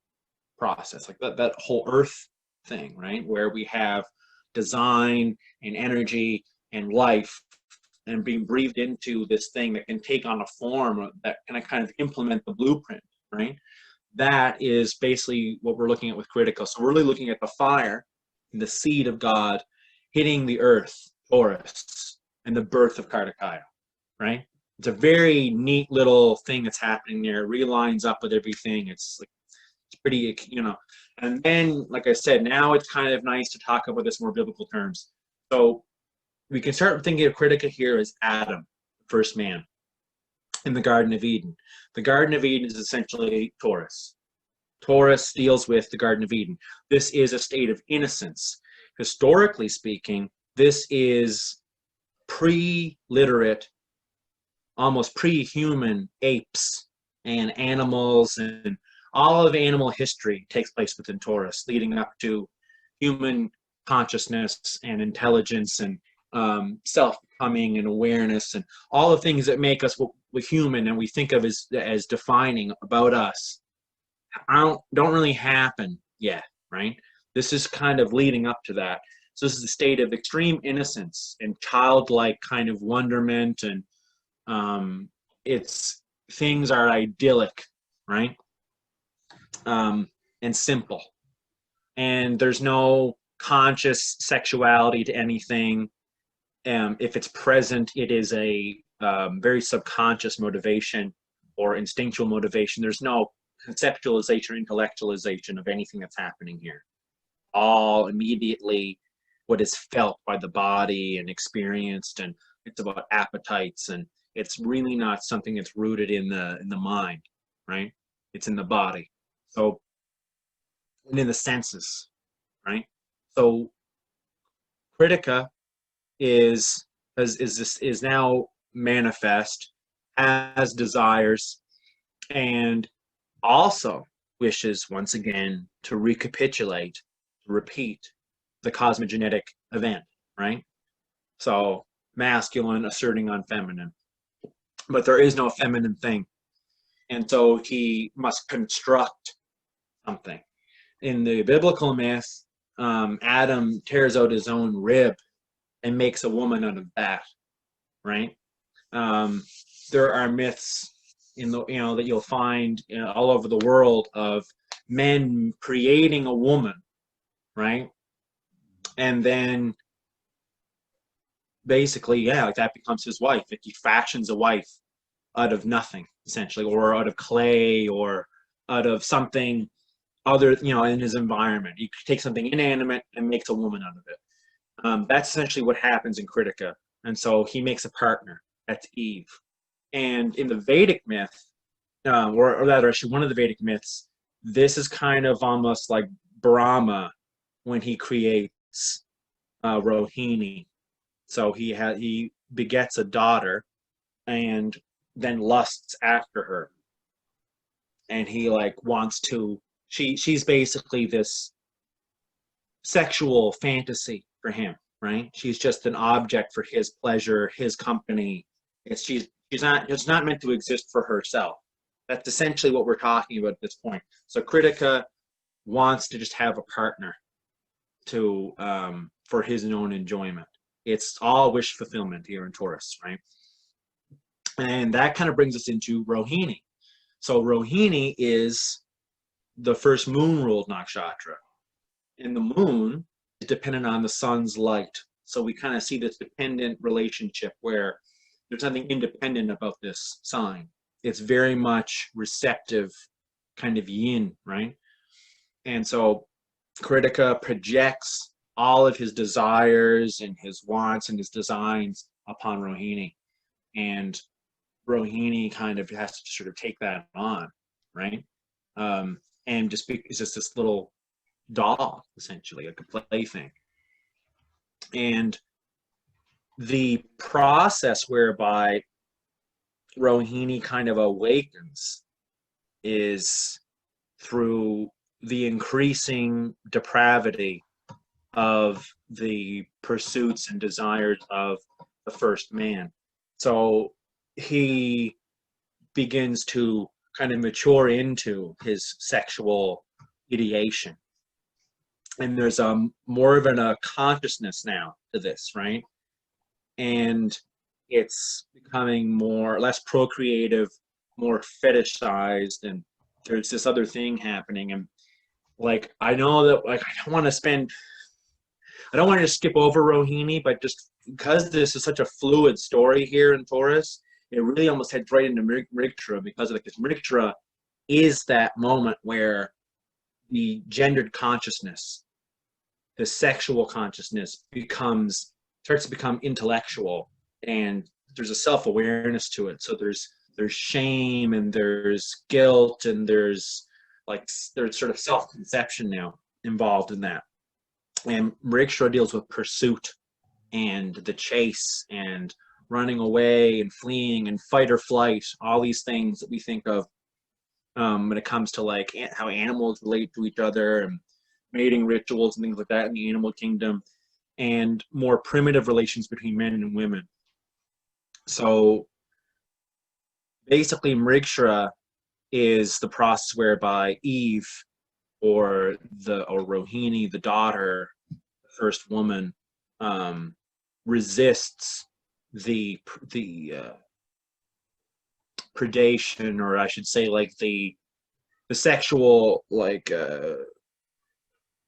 process, like that whole earth thing, right, where we have design and energy and life and being breathed into this thing that can take on a form that can kind of implement the blueprint, right? That is basically what we're looking at with Critica. So we're really looking at the fire, the seed of God, hitting the earth, Taurus, and the birth of Kartikaya, right? It's a very neat little thing that's happening there. It really lines up with everything. It's pretty, And then, like I said, now it's kind of nice to talk about this more biblical terms. So we can start thinking of Critica here as Adam, first man, in the Garden of Eden. The Garden of Eden is essentially Taurus. Taurus deals with the Garden of Eden. This is a state of innocence. Historically speaking, this is pre-literate, almost pre-human apes and animals, and all of animal history takes place within Taurus, leading up to human consciousness and intelligence and self-becoming and awareness and all the things that make us human and we think of as defining about us don't really happen yet, right? This is kind of leading up to that. So this is a state of extreme innocence and childlike kind of wonderment, and things are idyllic, right? And simple. And there's no conscious sexuality to anything. If it's present, it is a very subconscious motivation or instinctual motivation. There's no conceptualization or intellectualization of anything that's happening here. All immediately what is felt by the body and experienced, and it's about appetites, and it's really not something that's rooted in the mind, right? It's in the body. So, and in the senses, right? So Critica is now manifest, has desires, and also wishes once again to recapitulate, to repeat the cosmogenetic event, right? So masculine asserting on feminine, but there is no feminine thing, and so he must construct something. In the biblical myth, Adam tears out his own rib and makes a woman out of that, right? There are myths in the that you'll find all over the world of men creating a woman, right? And then basically, yeah, like that becomes his wife. Like he fashions a wife out of nothing, essentially, or out of clay, or out of something other, in his environment. He takes something inanimate and makes a woman out of it. That's essentially what happens in Critica. And so he makes a partner. That's Eve. And in the Vedic myth, or rather, actually, one of the Vedic myths, this is kind of almost like Brahma when he creates Rohini. So he begets a daughter and then lusts after her. And he wants to, she's basically this sexual fantasy for him, right? She's just an object for his pleasure, his company. She's not meant to exist for herself. That's essentially what we're talking about at this point. So Critica wants to just have a partner to for his own enjoyment. It's all wish fulfillment here in Taurus, right? And that kind of brings us into Rohini. So Rohini is the first moon-ruled nakshatra. And the moon is dependent on the sun's light. So we kind of see this dependent relationship where there's nothing independent about this sign. It's very much receptive, kind of yin, right? And so Critica projects all of his desires and his wants and his designs upon Rohini. And Rohini kind of has to sort of take that on, right? And it's just this little doll, essentially, like a plaything. And the process whereby Rohini kind of awakens is through the increasing depravity of the pursuits and desires of the first man. So he begins to kind of mature into his sexual ideation. And there's more of a consciousness now to this, right? And it's becoming less procreative, more fetishized, and there's this other thing happening. And I know that I don't want to skip over Rohini, but just because this is such a fluid story here in Taurus, it really almost heads right into Mrigashira, because because Mrigashira is that moment where the gendered consciousness, the sexual consciousness starts to become intellectual, and there's a self-awareness to it. So there's shame, and there's guilt, and there's sort of self-conception now involved in that. And Mrigashira deals with pursuit and the chase and running away and fleeing and fight or flight, all these things that we think of when it comes to how animals relate to each other and mating rituals and things like that in the animal kingdom, and more primitive relations between men and women. So basically Mrigashira is the process whereby Eve or Rohini, the daughter, the first woman, resists the predation, or I should say the sexual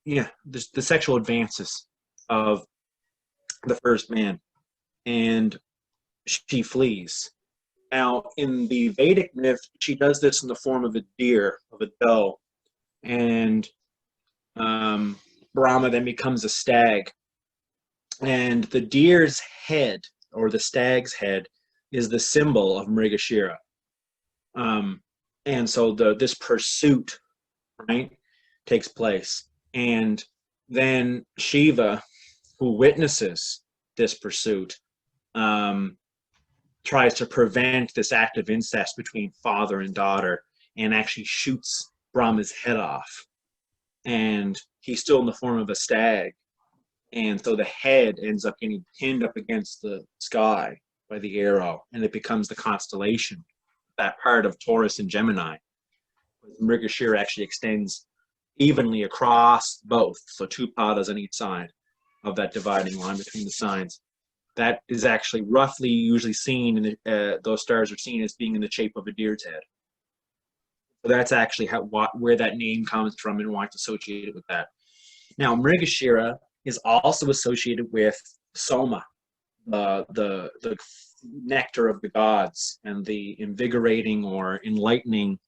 the sexual advances of the first man, and she flees. Now, in the Vedic myth, she does this in the form of a deer, of a doe, and Brahma then becomes a stag. And the deer's head, or the stag's head, is the symbol of Mrigashira. And so this pursuit, right, takes place. And then Shiva, who witnesses this pursuit, tries to prevent this act of incest between father and daughter, and actually shoots Brahma's head off. And he's still in the form of a stag. And so the head ends up getting pinned up against the sky by the arrow, and it becomes the constellation, that part of Taurus and Gemini. Mrigashira actually extends evenly across both, so 2 padas on each side of that dividing line between the signs. That is actually roughly usually seen in those stars are seen as being in the shape of a deer's head. So that's actually where that name comes from and why it's associated with that. Now, Mrigashira is also associated with Soma, the nectar of the gods, and the invigorating or enlightening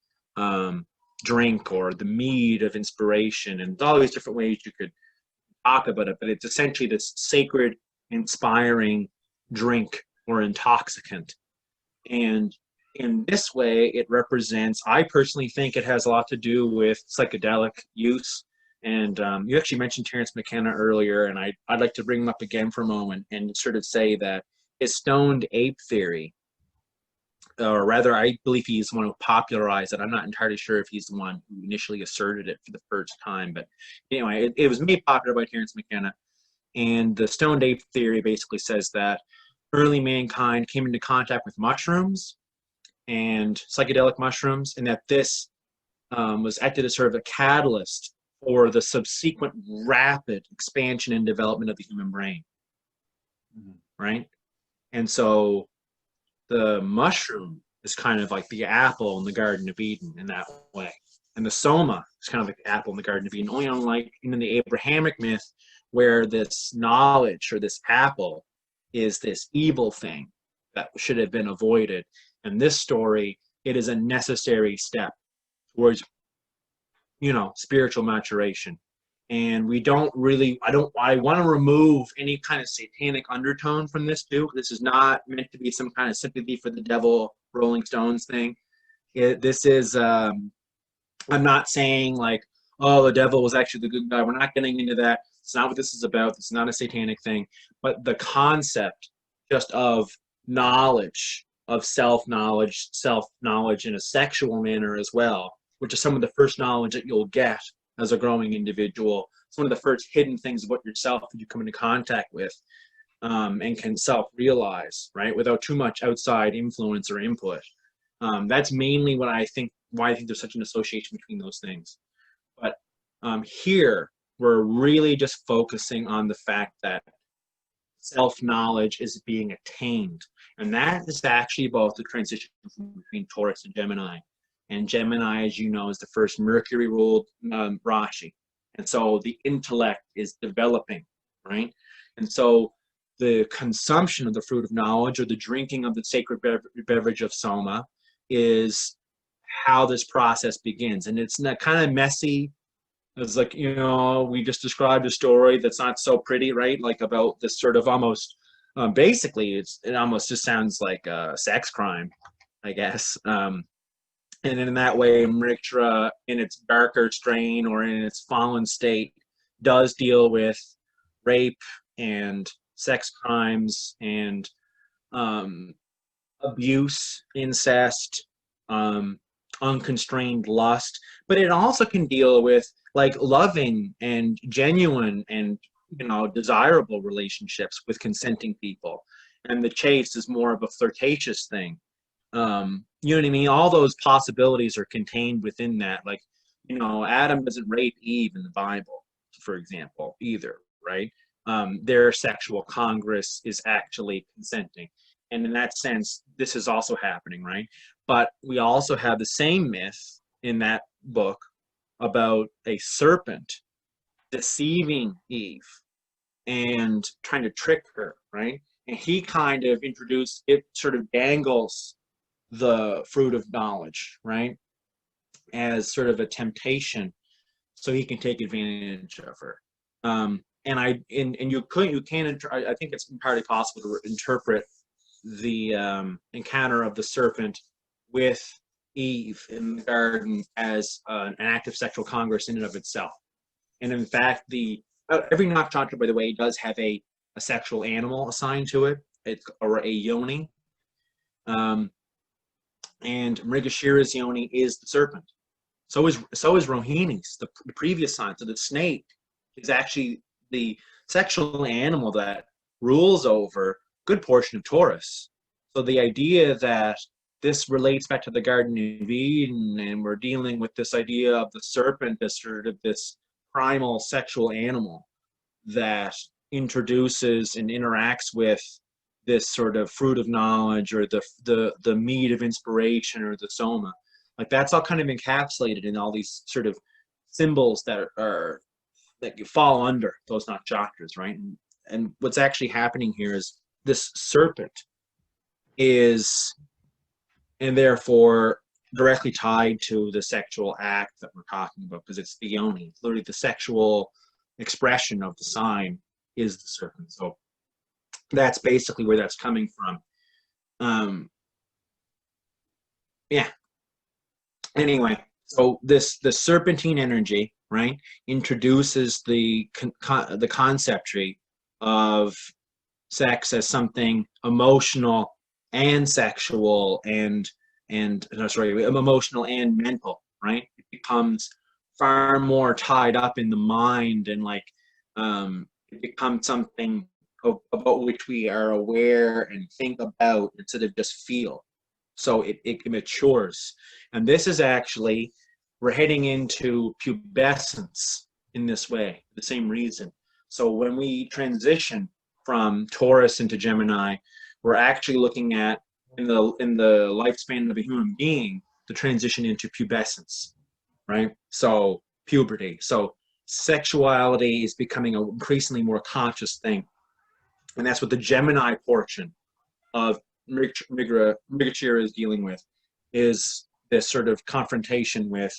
drink, or the mead of inspiration, and all these different ways you could talk about it. But it's essentially this sacred, inspiring drink or intoxicant. And in this way, it represents, I personally think it has a lot to do with psychedelic use. And you actually mentioned Terence McKenna earlier, and I'd like to bring him up again for a moment and sort of say that his stoned ape theory, or rather, I believe he's the one who popularized it. I'm not entirely sure if he's the one who initially asserted it for the first time. But anyway, it was made popular by Terence McKenna. And the stoned ape theory basically says that early mankind came into contact with mushrooms and psychedelic mushrooms, and that this was acted as sort of a catalyst for the subsequent rapid expansion and development of the human brain, right? And so the mushroom is kind of like the apple in the Garden of Eden in that way. And the soma is kind of like the apple in the Garden of Eden, only unlike in the Abrahamic myth, where this knowledge or this apple is this evil thing that should have been avoided. In this story, it is a necessary step towards, spiritual maturation. And we don't really, I want to remove any kind of satanic undertone from this too. This is not meant to be some kind of sympathy for the devil, Rolling Stones thing. This is, I'm not saying like, oh, the devil was actually the good guy. We're not getting into that. It's not what this is about. It's not a satanic thing. But the concept just of knowledge, of self-knowledge in a sexual manner as well, which is some of the first knowledge that you'll get as a growing individual. It's one of the first hidden things about yourself that you come into contact with, and can self-realize, right, without too much outside influence or input. That's mainly why I think there's such an association between those things. But here, we're really just focusing on the fact that self-knowledge is being attained. And that is actually about the transition between Taurus and Gemini. And Gemini, as you know, is the first Mercury-ruled Rashi. And so the intellect is developing, right? And so the consumption of the fruit of knowledge, or the drinking of the sacred beverage of Soma, is how this process begins. And it's not kind of messy. It's like, we just described a story that's not so pretty, right? Like about this sort of almost, basically, it almost just sounds like a sex crime, I guess. And in that way, Mrigashira, in its darker strain or in its fallen state, does deal with rape and sex crimes and abuse, incest, unconstrained lust. But it also can deal with like loving and genuine and desirable relationships with consenting people. And the chase is more of a flirtatious thing. You know what I mean? All those possibilities are contained within that. Like, Adam doesn't rape Eve in the Bible, for example, either, right? Their sexual congress is actually consenting. And in that sense, this is also happening, right? But we also have the same myth in that book about a serpent deceiving Eve and trying to trick her, right? And he kind of introduced it, sort of dangles the fruit of knowledge, right, as sort of a temptation, so he can take advantage of her. And you can I think it's entirely possible to interpret the encounter of the serpent with Eve in the garden as an act of sexual congress in and of itself. And in fact, every nakshatra, by the way, does have a sexual animal assigned to it, or a yoni. And Mrigashira's yoni is the serpent. So is Rohini's, the previous sign. So the snake is actually the sexual animal that rules over a good portion of Taurus. So the idea that this relates back to the Garden of Eden, and we're dealing with this idea of the serpent as sort of this primal sexual animal that introduces and interacts with this sort of fruit of knowledge, or the mead of inspiration, or the soma. Like, that's all kind of encapsulated in all these sort of symbols that you fall under those nakshatras, right? And what's actually happening here is this serpent is, and therefore directly tied to the sexual act that we're talking about, because it's the yoni. Literally, the sexual expression of the sign is the serpent. So that's basically where that's coming from. Yeah. Anyway, so the serpentine energy, right, introduces the conceptry of sex as something emotional and sexual, and emotional and mental, right? It becomes far more tied up in the mind, and it becomes something about which we are aware and think about instead of just feel. So it matures. And this is actually, we're heading into pubescence in this way, the same reason. So when we transition from Taurus into Gemini, we're actually looking at, in the lifespan of a human being, the transition into pubescence, right? So puberty. So sexuality is becoming an increasingly more conscious thing. And that's what the Gemini portion of Mrigashira is dealing with, is this sort of confrontation with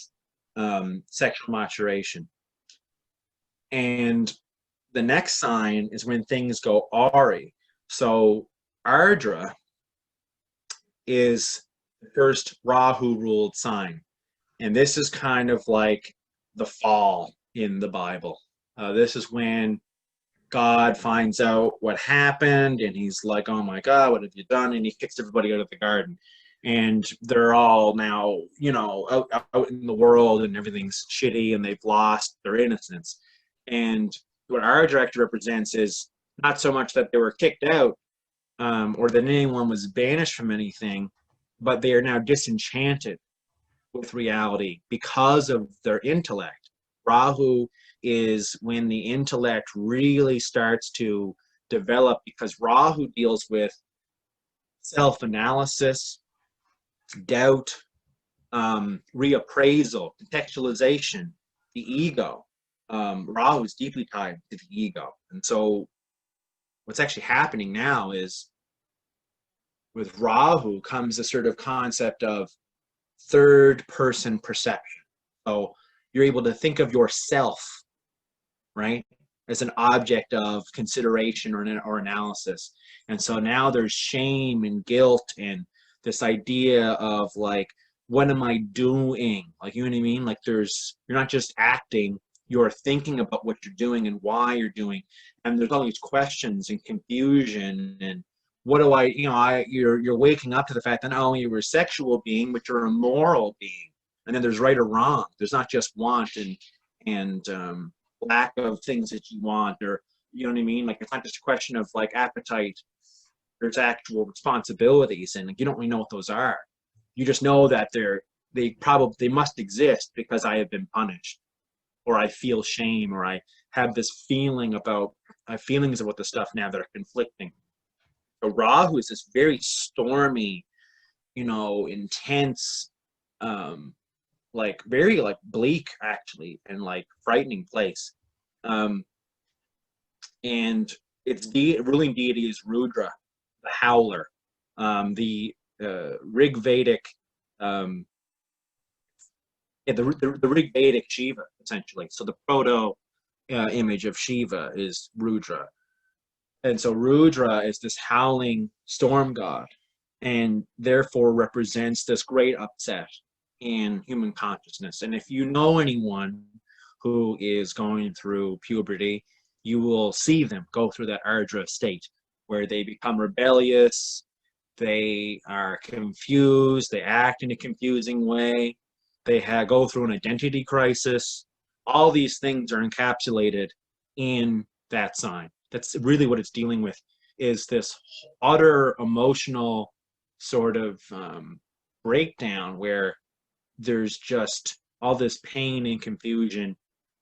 sexual maturation. And the next sign is when things go awry. So Ardra is the first Rahu ruled sign. And this is kind of like the fall in the Bible. This is when God finds out what happened, and he's like, oh my God, what have you done? And he kicks everybody out of the garden. And they're all now, out in the world, and everything's shitty, and they've lost their innocence. And what our director represents is not so much that they were kicked out, or that anyone was banished from anything, but they are now disenchanted with reality because of their intellect. Rahu is when the intellect really starts to develop, because Rahu deals with self-analysis, doubt, reappraisal, contextualization, the ego. Rahu is deeply tied to the ego. And so what's actually happening now is, with Rahu comes a sort of concept of third person perception. So you're able to think of yourself, right, as an object of consideration or analysis. And so now there's shame and guilt, and this idea of like, what am I doing? Like, you know what I mean? Like, you're not just acting, you're thinking about what you're doing and why you're doing. And there's all these questions and confusion, and what do you're waking up to the fact that not only you're a sexual being, but you're a moral being. And then there's right or wrong. There's not just want and lack of things that you want, or, you know what I mean? Like, it's not just a question of like appetite. There's actual responsibilities, and you don't really know what those are. You just know that they must exist because I have been punished, or I feel shame, or I have this feelings about the stuff now that are conflicting. So Rahu is this very stormy, intense, very like bleak actually, and like frightening place. And its ruling deity is Rudra, the Howler, the Rig Vedic, the Rig Vedic Shiva, essentially. So the proto image of Shiva is Rudra. And so Rudra is this howling storm god, and therefore represents this great upset in human consciousness. And if you know anyone who is going through puberty, you will see them go through that arduous state where they become rebellious, they are confused, they act in a confusing way, they go through an identity crisis. All these things are encapsulated in that sign. That's really what it's dealing with, is this utter emotional sort of breakdown where there's just all this pain and confusion,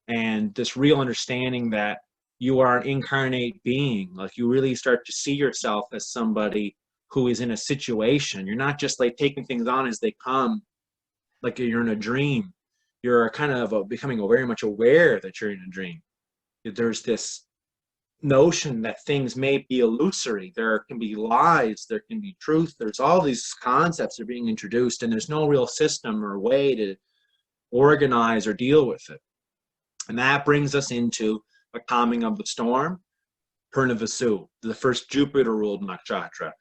and this real understanding that you are an incarnate being. Like, you really start to see yourself as somebody who is in a situation. You're not just like taking things on as they come, like you're in a dream. You're kind of becoming very much aware that you're in a dream. There's this notion that things may be illusory. There can be lies, there can be truth. There's all these concepts that are being introduced, and there's no real system or way to organize or deal with it. And that brings us into the calming of the storm, Purna-Vasu, the first Jupiter-ruled nakshatra.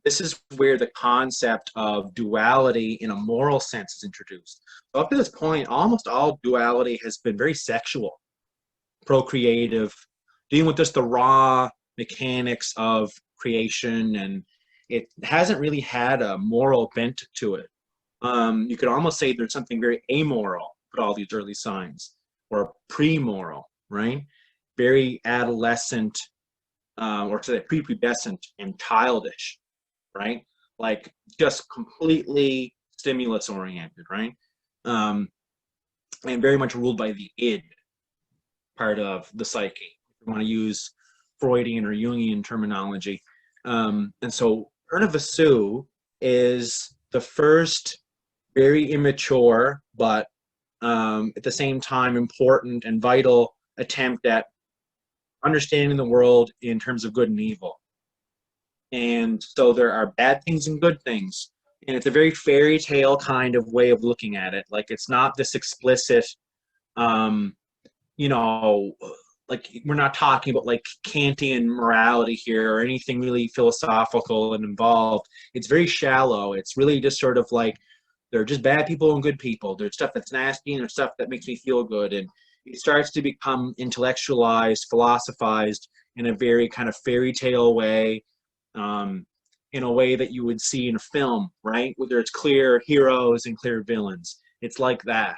This is where the concept of duality in a moral sense is introduced. So up to this point, almost all duality has been very sexual, procreative, dealing with just the raw mechanics of creation, and it hasn't really had a moral bent to it. You could almost say there's something very amoral with all these early signs, or pre-moral, right? Very adolescent, or say prepubescent and childish, right? Like just completely stimulus oriented, right? And very much ruled by the id part of the psyche. If you want to use Freudian or Jungian terminology. And so Purna-Vasu is the first very immature, but at the same time important and vital attempt at understanding the world in terms of good and evil. And so there are bad things and good things. And it's a very fairy tale kind of way of looking at it. Like, it's not this explicit, you know, like, we're not talking about like Kantian morality here or anything really philosophical and involved. It's very shallow. It's really just sort of like, there are just bad people and good people. There's stuff that's nasty and there's stuff that makes me feel good. And it starts to become intellectualized, philosophized in a very kind of fairy tale way, in a way that you would see in a film, right? Where there's clear heroes and clear villains. It's like that.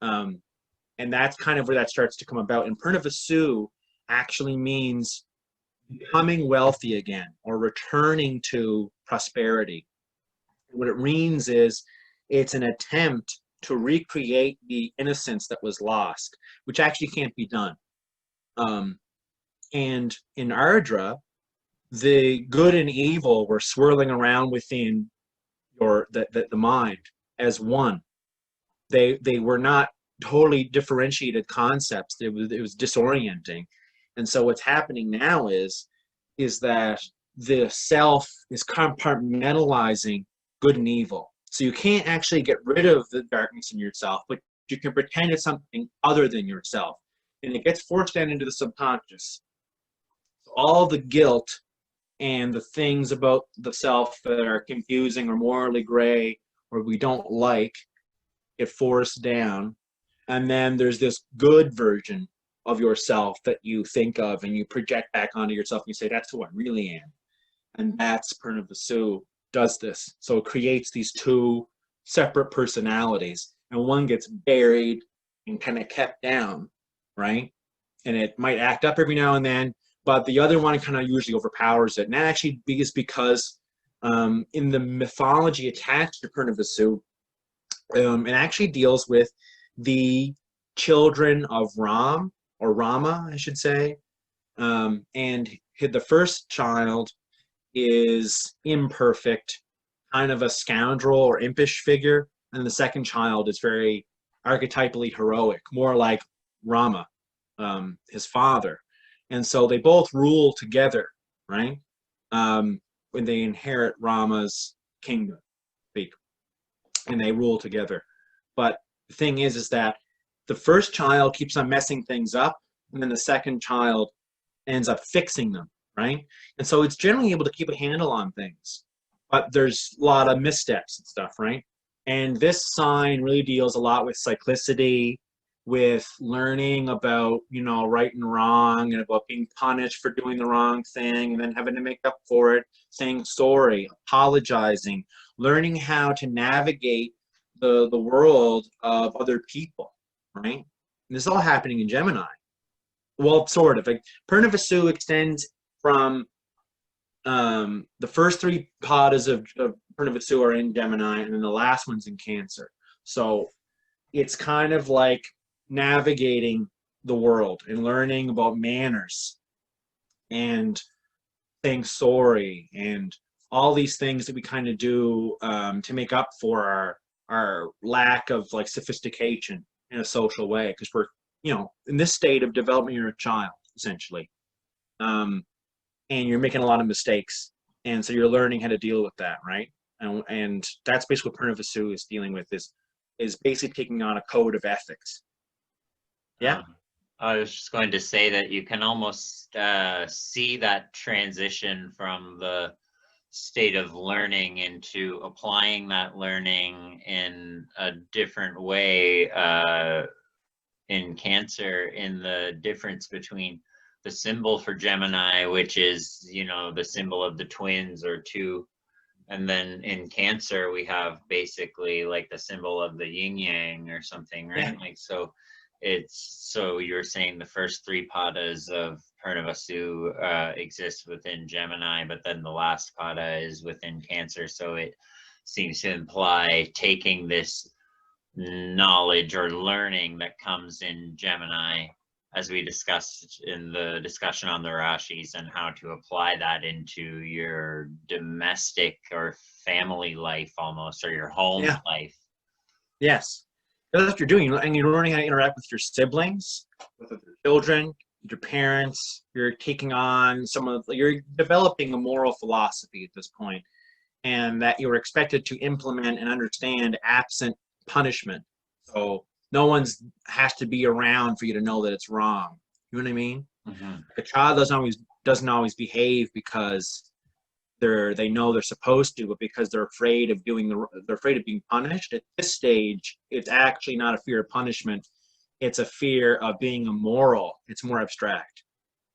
And that's kind of where that starts to come about. And Purna-Vasu actually means becoming wealthy again, or returning to prosperity. What it means is it's an attempt to recreate the innocence that was lost, which actually can't be done. And in Ardra, the good and evil were swirling around within the mind as one. They were not totally differentiated concepts. It was disorienting. And so what's happening now is that the self is compartmentalizing good and evil. So you can't actually get rid of the darkness in yourself, but you can pretend it's something other than yourself. And it gets forced down into the subconscious. All the guilt and the things about the self that are confusing or morally gray or we don't like get forced down. And then there's this good version of yourself that you think of and you project back onto yourself and you say, that's who I really am. And that's Purna-Vasu does this. So it creates these two separate personalities, and one gets buried and kind of kept down, right? And it might act up every now and then, but the other one kind of usually overpowers it. And that actually is because in the mythology attached to Purna-Vasu, it actually deals with the children of Ram, or Rama, I should say. And the first child is imperfect, kind of a scoundrel or impish figure. And the second child is very archetypally heroic, more like Rama. his father. And so they both rule together, right? When they inherit Rama's kingdom, and they rule together. But the thing is that the first child keeps on messing things up, and then the second child ends up fixing them, right? And so it's generally able to keep a handle on things, but there's a lot of missteps and stuff, right? And this sign really deals a lot with cyclicity, with learning about, right and wrong, and about being punished for doing the wrong thing and then having to make up for it, saying sorry, apologizing, learning how to navigate the world of other people, right? And this is all happening in Gemini. Well, sort of. Like, Purna extends from the first three padas of Purna are in Gemini, and then the last one's in Cancer. So it's kind of like navigating the world and learning about manners and saying sorry and all these things that we kind of do to make up for our lack of like sophistication in a social way, because we're in this state of development, you're a child essentially, and you're making a lot of mistakes, and so you're learning how to deal with that, right? And that's basically what Purna is dealing with, is basically taking on a code of ethics. Yeah. I was just going to say that you can almost see that transition from the state of learning into applying that learning in a different way in Cancer, in the difference between the symbol for Gemini, which is, the symbol of the twins or two. And then in Cancer, we have basically like the symbol of the yin yang or something, right? Yeah. Like, so you're saying the first three padas of Purna exist within Gemini, but then the last pada is within Cancer. So it seems to imply taking this knowledge or learning that comes in Gemini, as we discussed in the discussion on the Rashis, and how to apply that into your domestic or family life almost, or your home life. Yes. That's what you're doing, and you're learning how to interact with your siblings, with your children, with your parents. You're taking on you're developing a moral philosophy at this point, and that you're expected to implement and understand absent punishment. So no one's has to be around for you to know that it's wrong. You know what I mean? Mm-hmm. A child doesn't always behave because they know they're supposed to, but because they're afraid of being punished. At this stage, it's actually not a fear of punishment. It's a fear of being immoral. It's more abstract.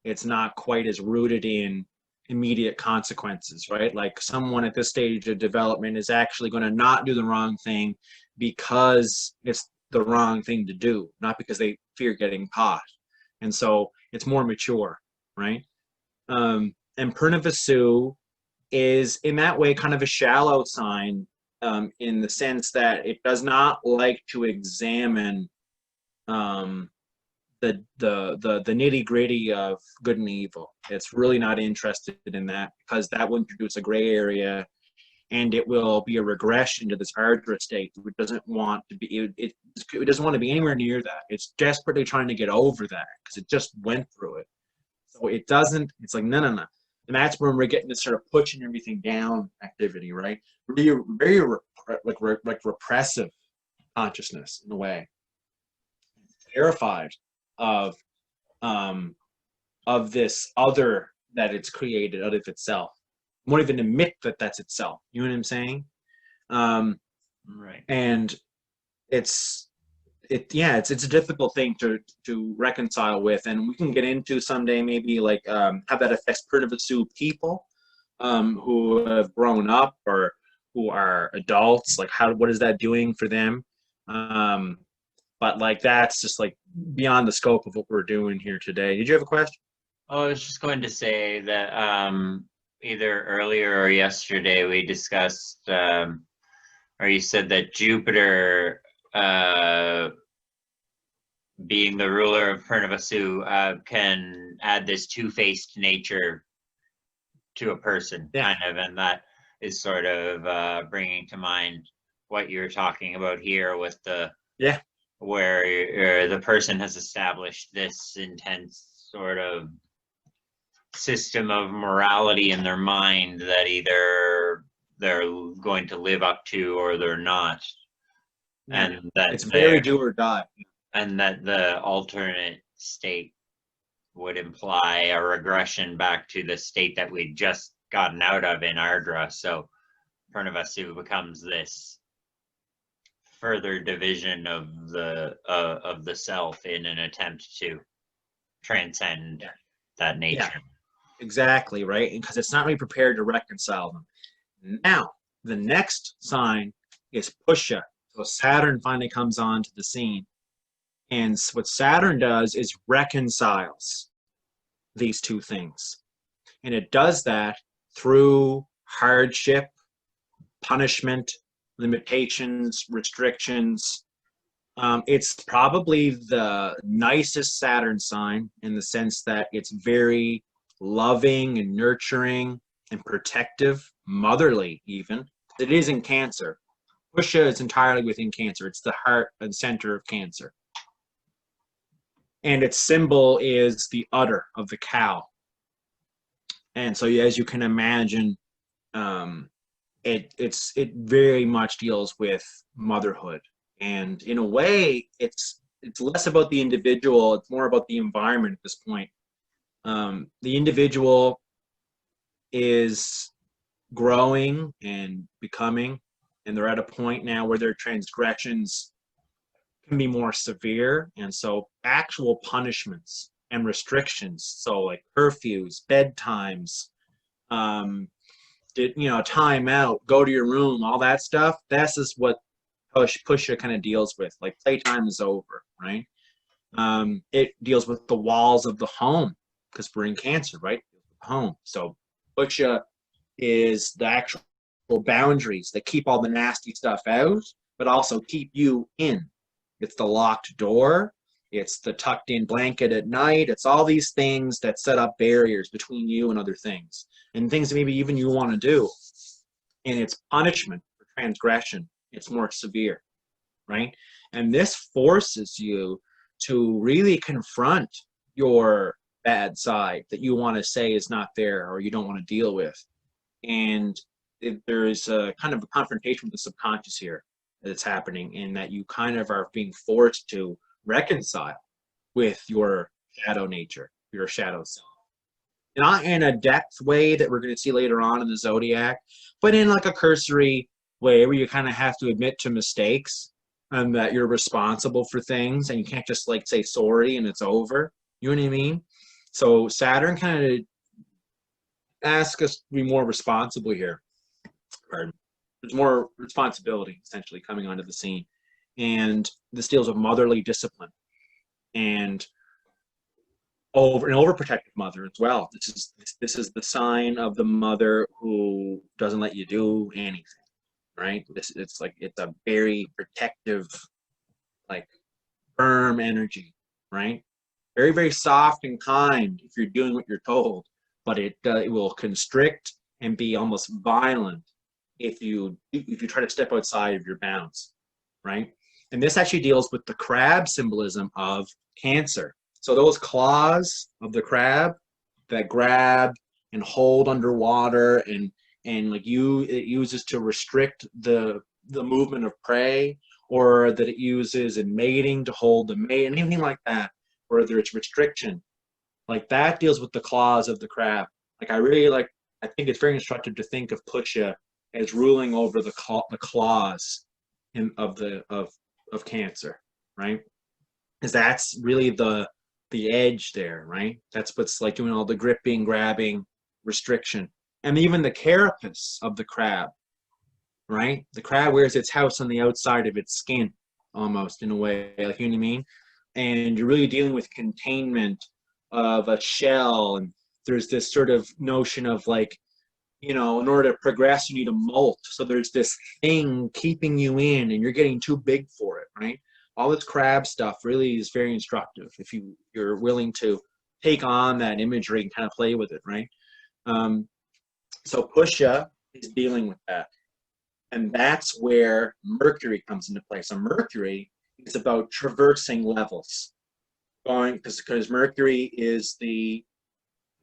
It's not quite as rooted in immediate consequences, right? Like, someone at this stage of development is actually going to not do the wrong thing because it's the wrong thing to do, not because they fear getting caught. And so it's more mature, right? And Purna is in that way kind of a shallow sign, in the sense that it does not like to examine the nitty-gritty of good and evil. It's really not interested in that, because that will introduce a gray area, and it will be a regression to this Ardra state. It doesn't want to be. It doesn't want to be anywhere near that. It's desperately trying to get over that because it just went through it. So it doesn't. It's like no. And that's when we're getting this sort of pushing everything down activity, right? Very repressive consciousness in a way. Terrified of this other that it's created out of itself. Won't even admit that that's itself. You know what I'm saying? Right. And it's a difficult thing to reconcile with, and we can get into someday maybe like how that affects Purna people who have grown up or who are adults. Like, what is that doing for them? But like, that's just like beyond the scope of what we're doing here today. Did you have a question? Oh, I was just going to say that either earlier or yesterday we discussed, or you said that Jupiter, being the ruler of Purna can add this two-faced nature to a person, kind of, and that is sort of bringing to mind what you're talking about here with the where the person has established this intense sort of system of morality in their mind that either they're going to live up to or they're not. Yeah. And that It's very do or die. and that the alternate state would imply a regression back to the state that we'd just gotten out of in Ardra. So Purnavasu becomes this further division of the self in an attempt to transcend that nature. Yeah, exactly, right? Because it's not really prepared to reconcile them. Now, the next sign is Pusha. So Saturn finally comes onto the scene. And what Saturn does is reconciles these two things. And it does that through hardship, punishment, limitations, restrictions. It's probably the nicest Saturn sign in the sense that it's very loving and nurturing and protective, motherly even. It is in Cancer. Pusha is entirely within Cancer. It's the heart and center of Cancer. And its symbol is the udder of the cow. And so as you can imagine, it very much deals with motherhood. And in a way, it's less about the individual, it's more about the environment at this point. The individual is growing and becoming, and they're at a point now where their transgressions can be more severe, and so actual punishments and restrictions, so like curfews, bedtimes, time out, go to your room, all that stuff. This is what Pusha kind of deals with. Like playtime is over, right? It deals with the walls of the home because we're in Cancer, right? Home. So Pusha is the actual boundaries that keep all the nasty stuff out, but also keep you in. It's the locked door. It's the tucked in blanket at night. It's all these things that set up barriers between you and other things and things that maybe even you want to do. And it's punishment for transgression. It's more severe, right? And this forces you to really confront your bad side that you want to say is not there or you don't want to deal with. And there is a kind of a confrontation with the subconscious here that's happening, in that you kind of are being forced to reconcile with your shadow nature, your shadow self. Not in a depth way that we're going to see later on in the zodiac, but in like a cursory way where you kind of have to admit to mistakes and that you're responsible for things, and you can't just like say sorry and it's over. You know what I mean? So Saturn kind of asks us to be more responsible here. Pardon. There's more responsibility essentially coming onto the scene, and this deals with motherly discipline and an overprotective mother as well. This is the sign of the mother who doesn't let you do anything, right? It's a very protective, like firm energy, right? Very, very soft and kind if you're doing what you're told, but it will constrict and be almost violent if you try to step outside of your bounds, right? And this actually deals with the crab symbolism of Cancer. So those claws of the crab that grab and hold underwater, and it uses to restrict the movement of prey, or that it uses in mating to hold the mate, anything like that, where there's restriction, like that deals with the claws of the crab. I think it's very instructive to think of Pusha as ruling over the claws of Cancer, right? Because that's really the edge there, right? That's what's like doing all the gripping, grabbing, restriction. And even the carapace of the crab, right? The crab wears its house on the outside of its skin, almost, in a way, like, you know what I mean? And you're really dealing with containment of a shell, and there's this sort of notion of like, in order to progress, you need a molt. So there's this thing keeping you in, and you're getting too big for it, right? All this crab stuff really is very instructive if you're willing to take on that imagery and kind of play with it, right? So Pusha is dealing with that. And that's where Mercury comes into play. So Mercury it's about traversing levels, going because Mercury is the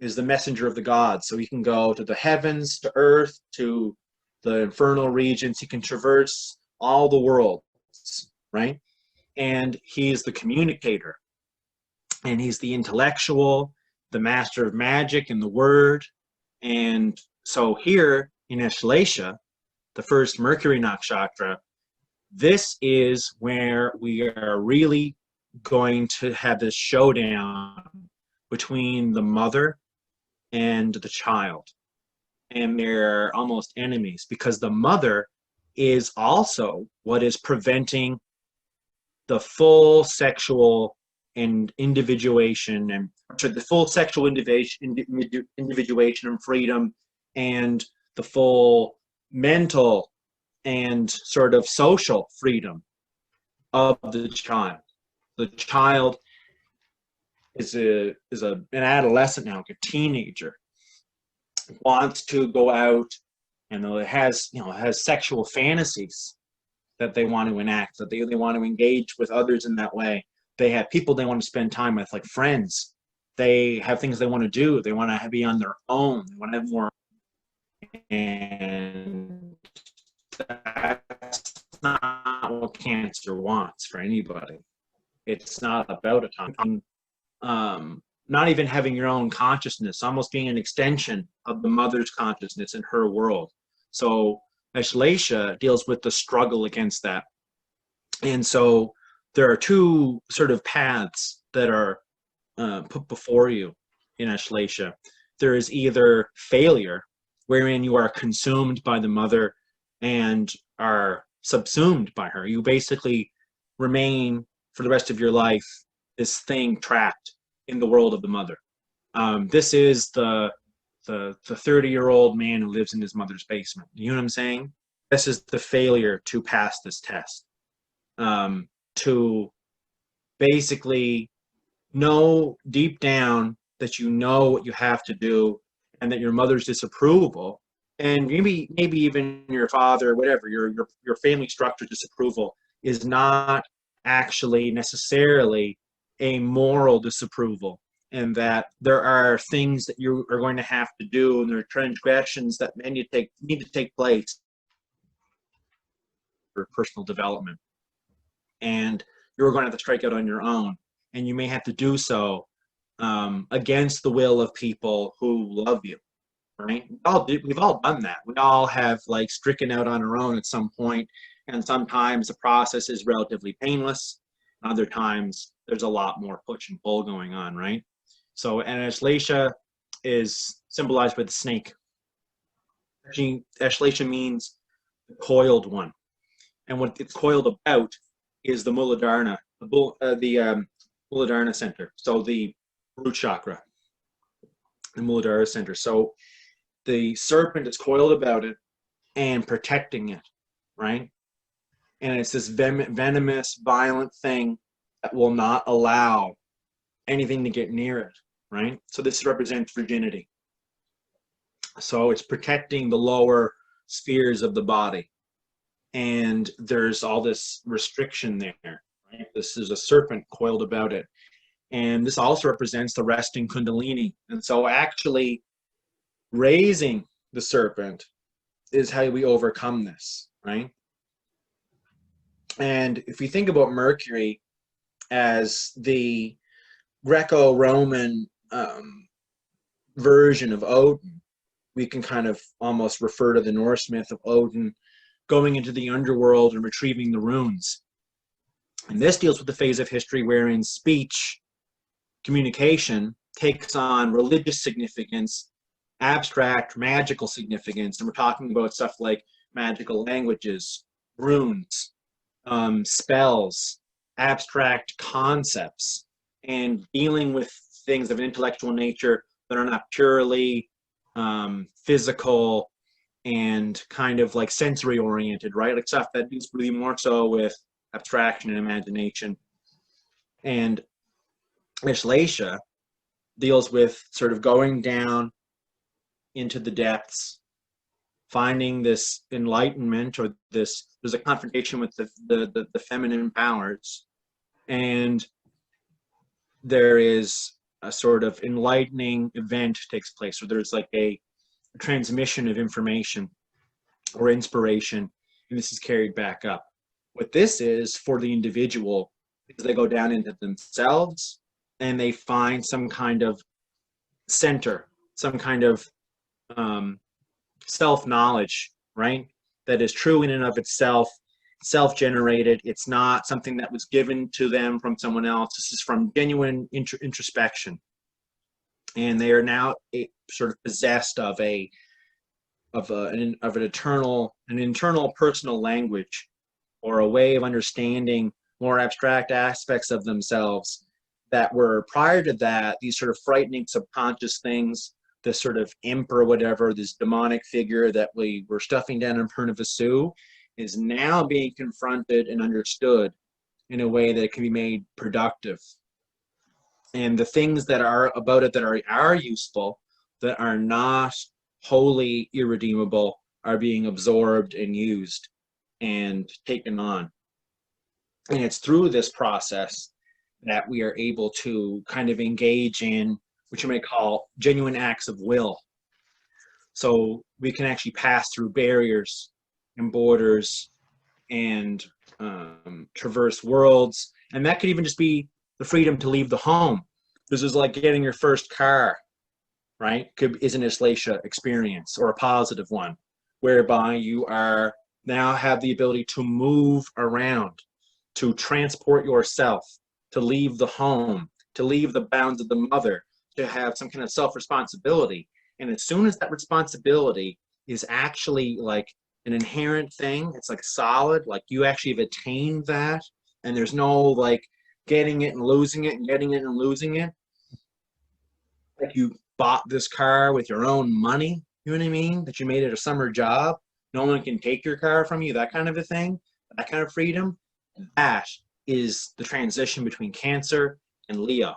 messenger of the gods. So he can go to the heavens, to earth, to the infernal regions. He can traverse all the worlds, right? And he's the communicator, and he's the intellectual, the master of magic and the word. And so here in Ashlesha, the first Mercury nakshatra, this is where we are really going to have this showdown between the mother and the child. And they're almost enemies, because the mother is also what is preventing the full sexual and individuation, and the full sexual individuation and freedom, and the full mental and sort of social freedom of the child. The child is an adolescent now, like a teenager, wants to go out, and has sexual fantasies that they want to enact, that they want to engage with others in that way. They have people they want to spend time with, like friends. They have things they want to do. They want to be on their own. They want to have more. And that's not what Cancer wants for anybody. It's not about a time. Not even having your own consciousness, almost being an extension of the mother's consciousness in her world. So Ashlesha deals with the struggle against that. And so there are two sort of paths that are put before you in Ashlesha. There is either failure, wherein you are consumed by the mother and are subsumed by her. You basically remain for the rest of your life this thing trapped in the world of the mother. This is the 30-year-old man who lives in his mother's basement. You know what I'm saying? This is the failure to pass this test. To basically know deep down that you know what you have to do, and that your mother's disapproval, and maybe even your father, whatever, your family structure disapproval, is not actually necessarily a moral disapproval, and that there are things that you are going to have to do, and there are transgressions that need to take place for personal development. And you're going to have to strike out on your own, and you may have to do so against the will of people who love you, right? We've all done that. We all have stricken out on our own at some point, and sometimes the process is relatively painless. Other times there's a lot more push and pull going on, right? So, and Ashlesha is symbolized by the snake. Ashlesha means the coiled one, and what it's coiled about is the Muladharana, the Muladharana center. So the root chakra, the Muladhara center. So the serpent is coiled about it and protecting it, right? And it's this venomous, violent thing that will not allow anything to get near it, right? So this represents virginity. So it's protecting the lower spheres of the body. And there's all this restriction there, right? This is a serpent coiled about it. And this also represents the resting Kundalini. And so actually raising the serpent is how we overcome this, right? And if you think about Mercury as the Greco-Roman version of Odin, we can kind of almost refer to the Norse myth of Odin going into the underworld and retrieving the runes. And this deals with the phase of history wherein speech, communication, takes on religious significance, abstract, magical significance. And we're talking about stuff like magical languages, runes, spells, abstract concepts, and dealing with things of an intellectual nature that are not purely physical and kind of like sensory oriented, right? Like stuff that deals really more so with abstraction and imagination. And Ashlesha deals with sort of going down into the depths, finding this enlightenment, or there's a confrontation with the feminine powers, And there is a sort of enlightening event takes place, where there's like a transmission of information or inspiration, and this is carried back up. What this is for the individual is they go down into themselves and they find some kind of center, some kind of self-knowledge, right? That is true in and of itself, self-generated. It's not something that was given to them from someone else. This is from genuine introspection. And they are now sort of possessed of an internal personal language, or a way of understanding more abstract aspects of themselves that were, prior to that, these sort of frightening subconscious things, this sort of imp or whatever, this demonic figure that we were stuffing down in Purna-Vasu, is now being confronted and understood in a way that can be made productive. And the things that are about it that are useful, that are not wholly irredeemable, are being absorbed and used and taken on. And it's through this process that we are able to kind of engage in what you may call genuine acts of will. So we can actually pass through barriers and borders and traverse worlds. And that could even just be the freedom to leave the home. This is like getting your first car, right? Is an Islatia experience, or a positive one, whereby you are now have the ability to move around, to transport yourself, to leave the home, to leave the bounds of the mother, to have some kind of self-responsibility. And as soon as that responsibility is actually like an inherent thing, it's like solid, like you actually have attained that, and there's no like getting it and losing it and getting it and losing it. Like you bought this car with your own money, you know what I mean? That you made it a summer job. No one can take your car from you, that kind of a thing, that kind of freedom. That is the transition between Cancer and Leo.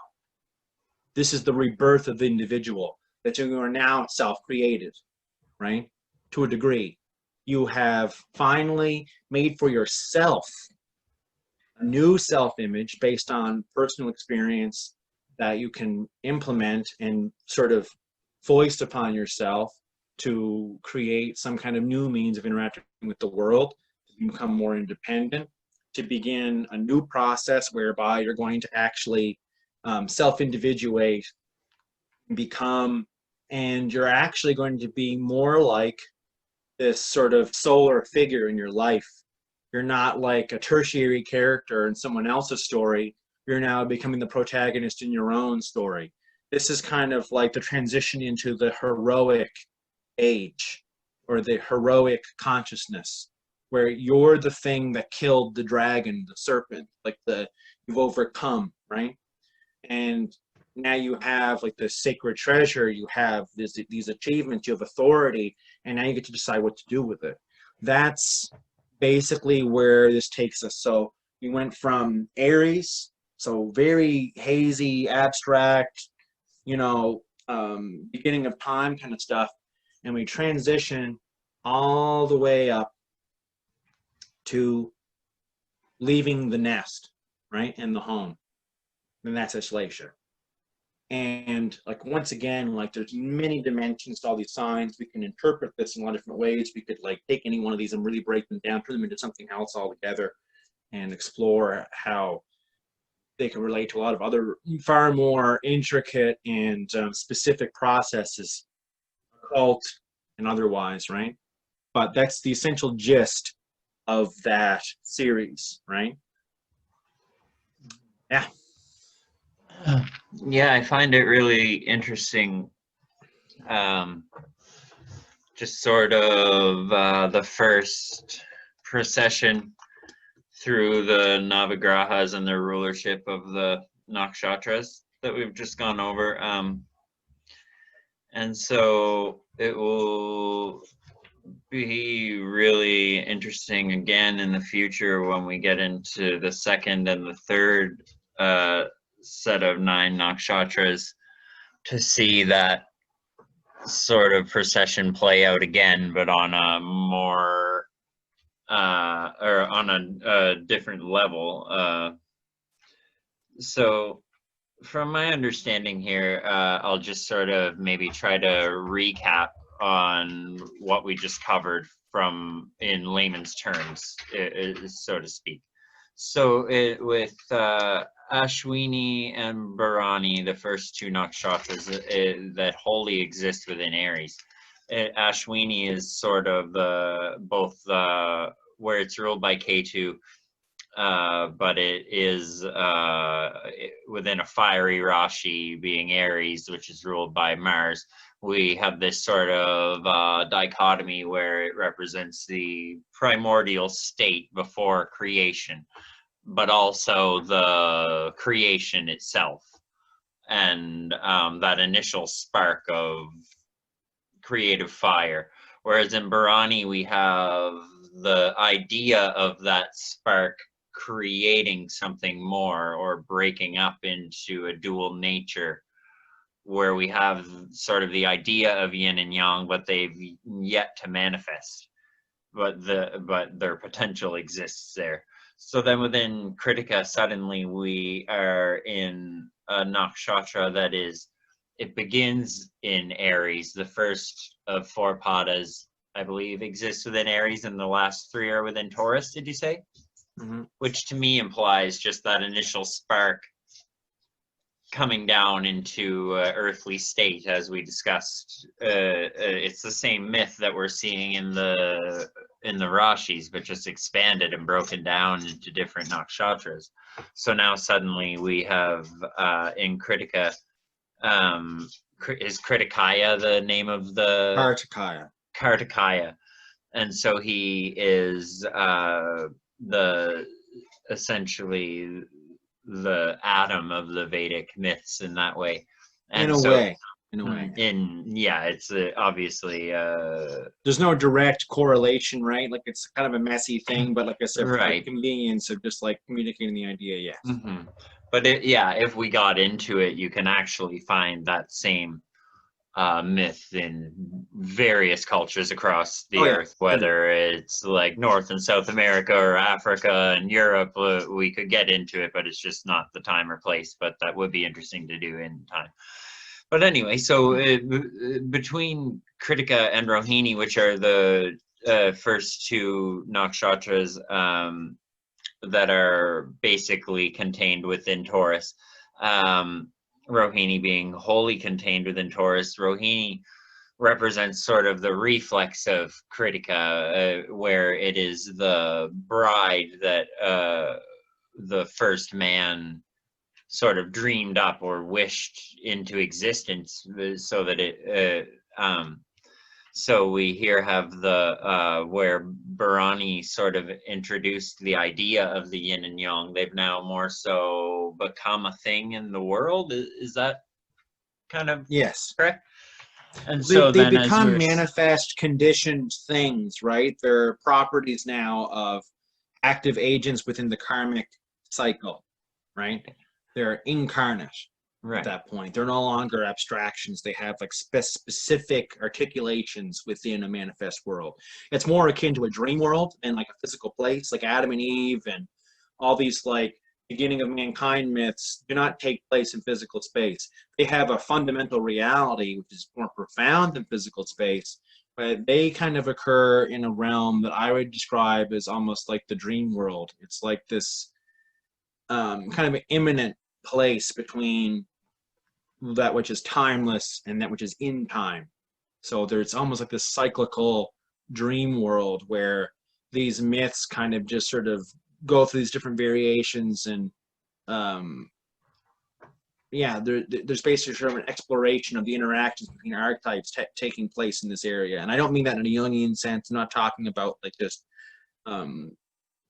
This is the rebirth of the individual, that you are now self-created, right? To a degree. You have finally made for yourself a new self-image based on personal experience that you can implement and sort of foist upon yourself to create some kind of new means of interacting with the world, to become more independent, to begin a new process whereby you're going to actually self-individuate, become, and you're actually going to be more like this sort of solar figure in your life. You're not like a tertiary character in someone else's story. You're now becoming the protagonist in your own story. This is kind of like the transition into the heroic age, or the heroic consciousness, where you're the thing that killed the dragon, the serpent, like you've overcome, right? And now you have like the sacred treasure, you have these achievements, you have authority, and now you get to decide what to do with it. That's basically where this takes us. So we went from Aries, so very hazy, abstract, beginning of time kind of stuff, and we transition all the way up to leaving the nest, right, and the home. And that's Islatia. And like, once again, like there's many dimensions to all these signs. We can interpret this in a lot of different ways. We could like take any one of these and really break them down, turn them into something else altogether, and explore how they can relate to a lot of other far more intricate and specific processes, occult and otherwise, right? But that's the essential gist of that series, right? Yeah. Yeah, I find it really interesting. Just sort of the first procession through the Navagrahas and their rulership of the Nakshatras that we've just gone over. And so it will be really interesting again in the future when we get into the second and the third set of 9 Nakshatras, to see that sort of procession play out again, but on a more or on a different level. So from my understanding here, I'll just sort of maybe try to recap on what we just covered from in layman's terms, so to speak. So with Ashwini and Bharani, the first two nakshatras that wholly exist within Aries. Ashwini is sort of both where it's ruled by Ketu, but it is within a fiery Rashi, being Aries, which is ruled by Mars. We have this sort of dichotomy where it represents the primordial state before creation, but also the creation itself, and that initial spark of creative fire. Whereas in Bharani, we have the idea of that spark creating something more, or breaking up into a dual nature, where we have sort of the idea of yin and yang, but they've yet to manifest, but their potential exists there. So then within Kritika, suddenly we are in a nakshatra that is, it begins in Aries. The first of four padas, I believe, exists within Aries, and the last three are within Taurus, did you say? Mm-hmm. Which to me implies just that initial spark coming down into earthly state, as we discussed. It's the same myth that we're seeing in the Rashis, but just expanded and broken down into different nakshatras. So now suddenly we have in Kritika, is Kritikaya the name of the Kartikaya, and so he is the essentially the Adam of the Vedic myths in that way. And in a way. Yeah, it's obviously there's no direct correlation, right? Like, it's kind of a messy thing, but like I said, for right, the convenience of just like communicating the idea, yes. Mm-hmm. But if we got into it, you can actually find that same myth in various cultures across the earth, whether it's like North and South America or Africa and Europe. We could get into it, but it's just not the time or place, but that would be interesting to do in time. But anyway, so between Kritika and Rohini, which are the first two nakshatras that are basically contained within Taurus, Rohini being wholly contained within Taurus, Rohini represents sort of the reflex of Kritika, where it is the bride that the first man sort of dreamed up or wished into existence, so that it so we here have the where Bharani sort of introduced the idea of the yin and yang. They've now more so become a thing in the world. Is that kind of correct? And so they then become manifest conditioned things, right? They're properties now of active agents within the karmic cycle, right? They're incarnate at that point. They're no longer abstractions. They have like specific articulations within a manifest world. It's more akin to a dream world than like a physical place, like Adam and Eve and all these like beginning of mankind myths do not take place in physical space. They have a fundamental reality which is more profound than physical space, but they kind of occur in a realm that I would describe as almost like the dream world. It's like this kind of imminent place between that which is timeless and that which is in time. So there's almost like this cyclical dream world where these myths kind of just sort of go through these different variations, and there's basically sort of an exploration of the interactions between archetypes taking place in this area. And I don't mean that in a Jungian sense. I'm not talking about like just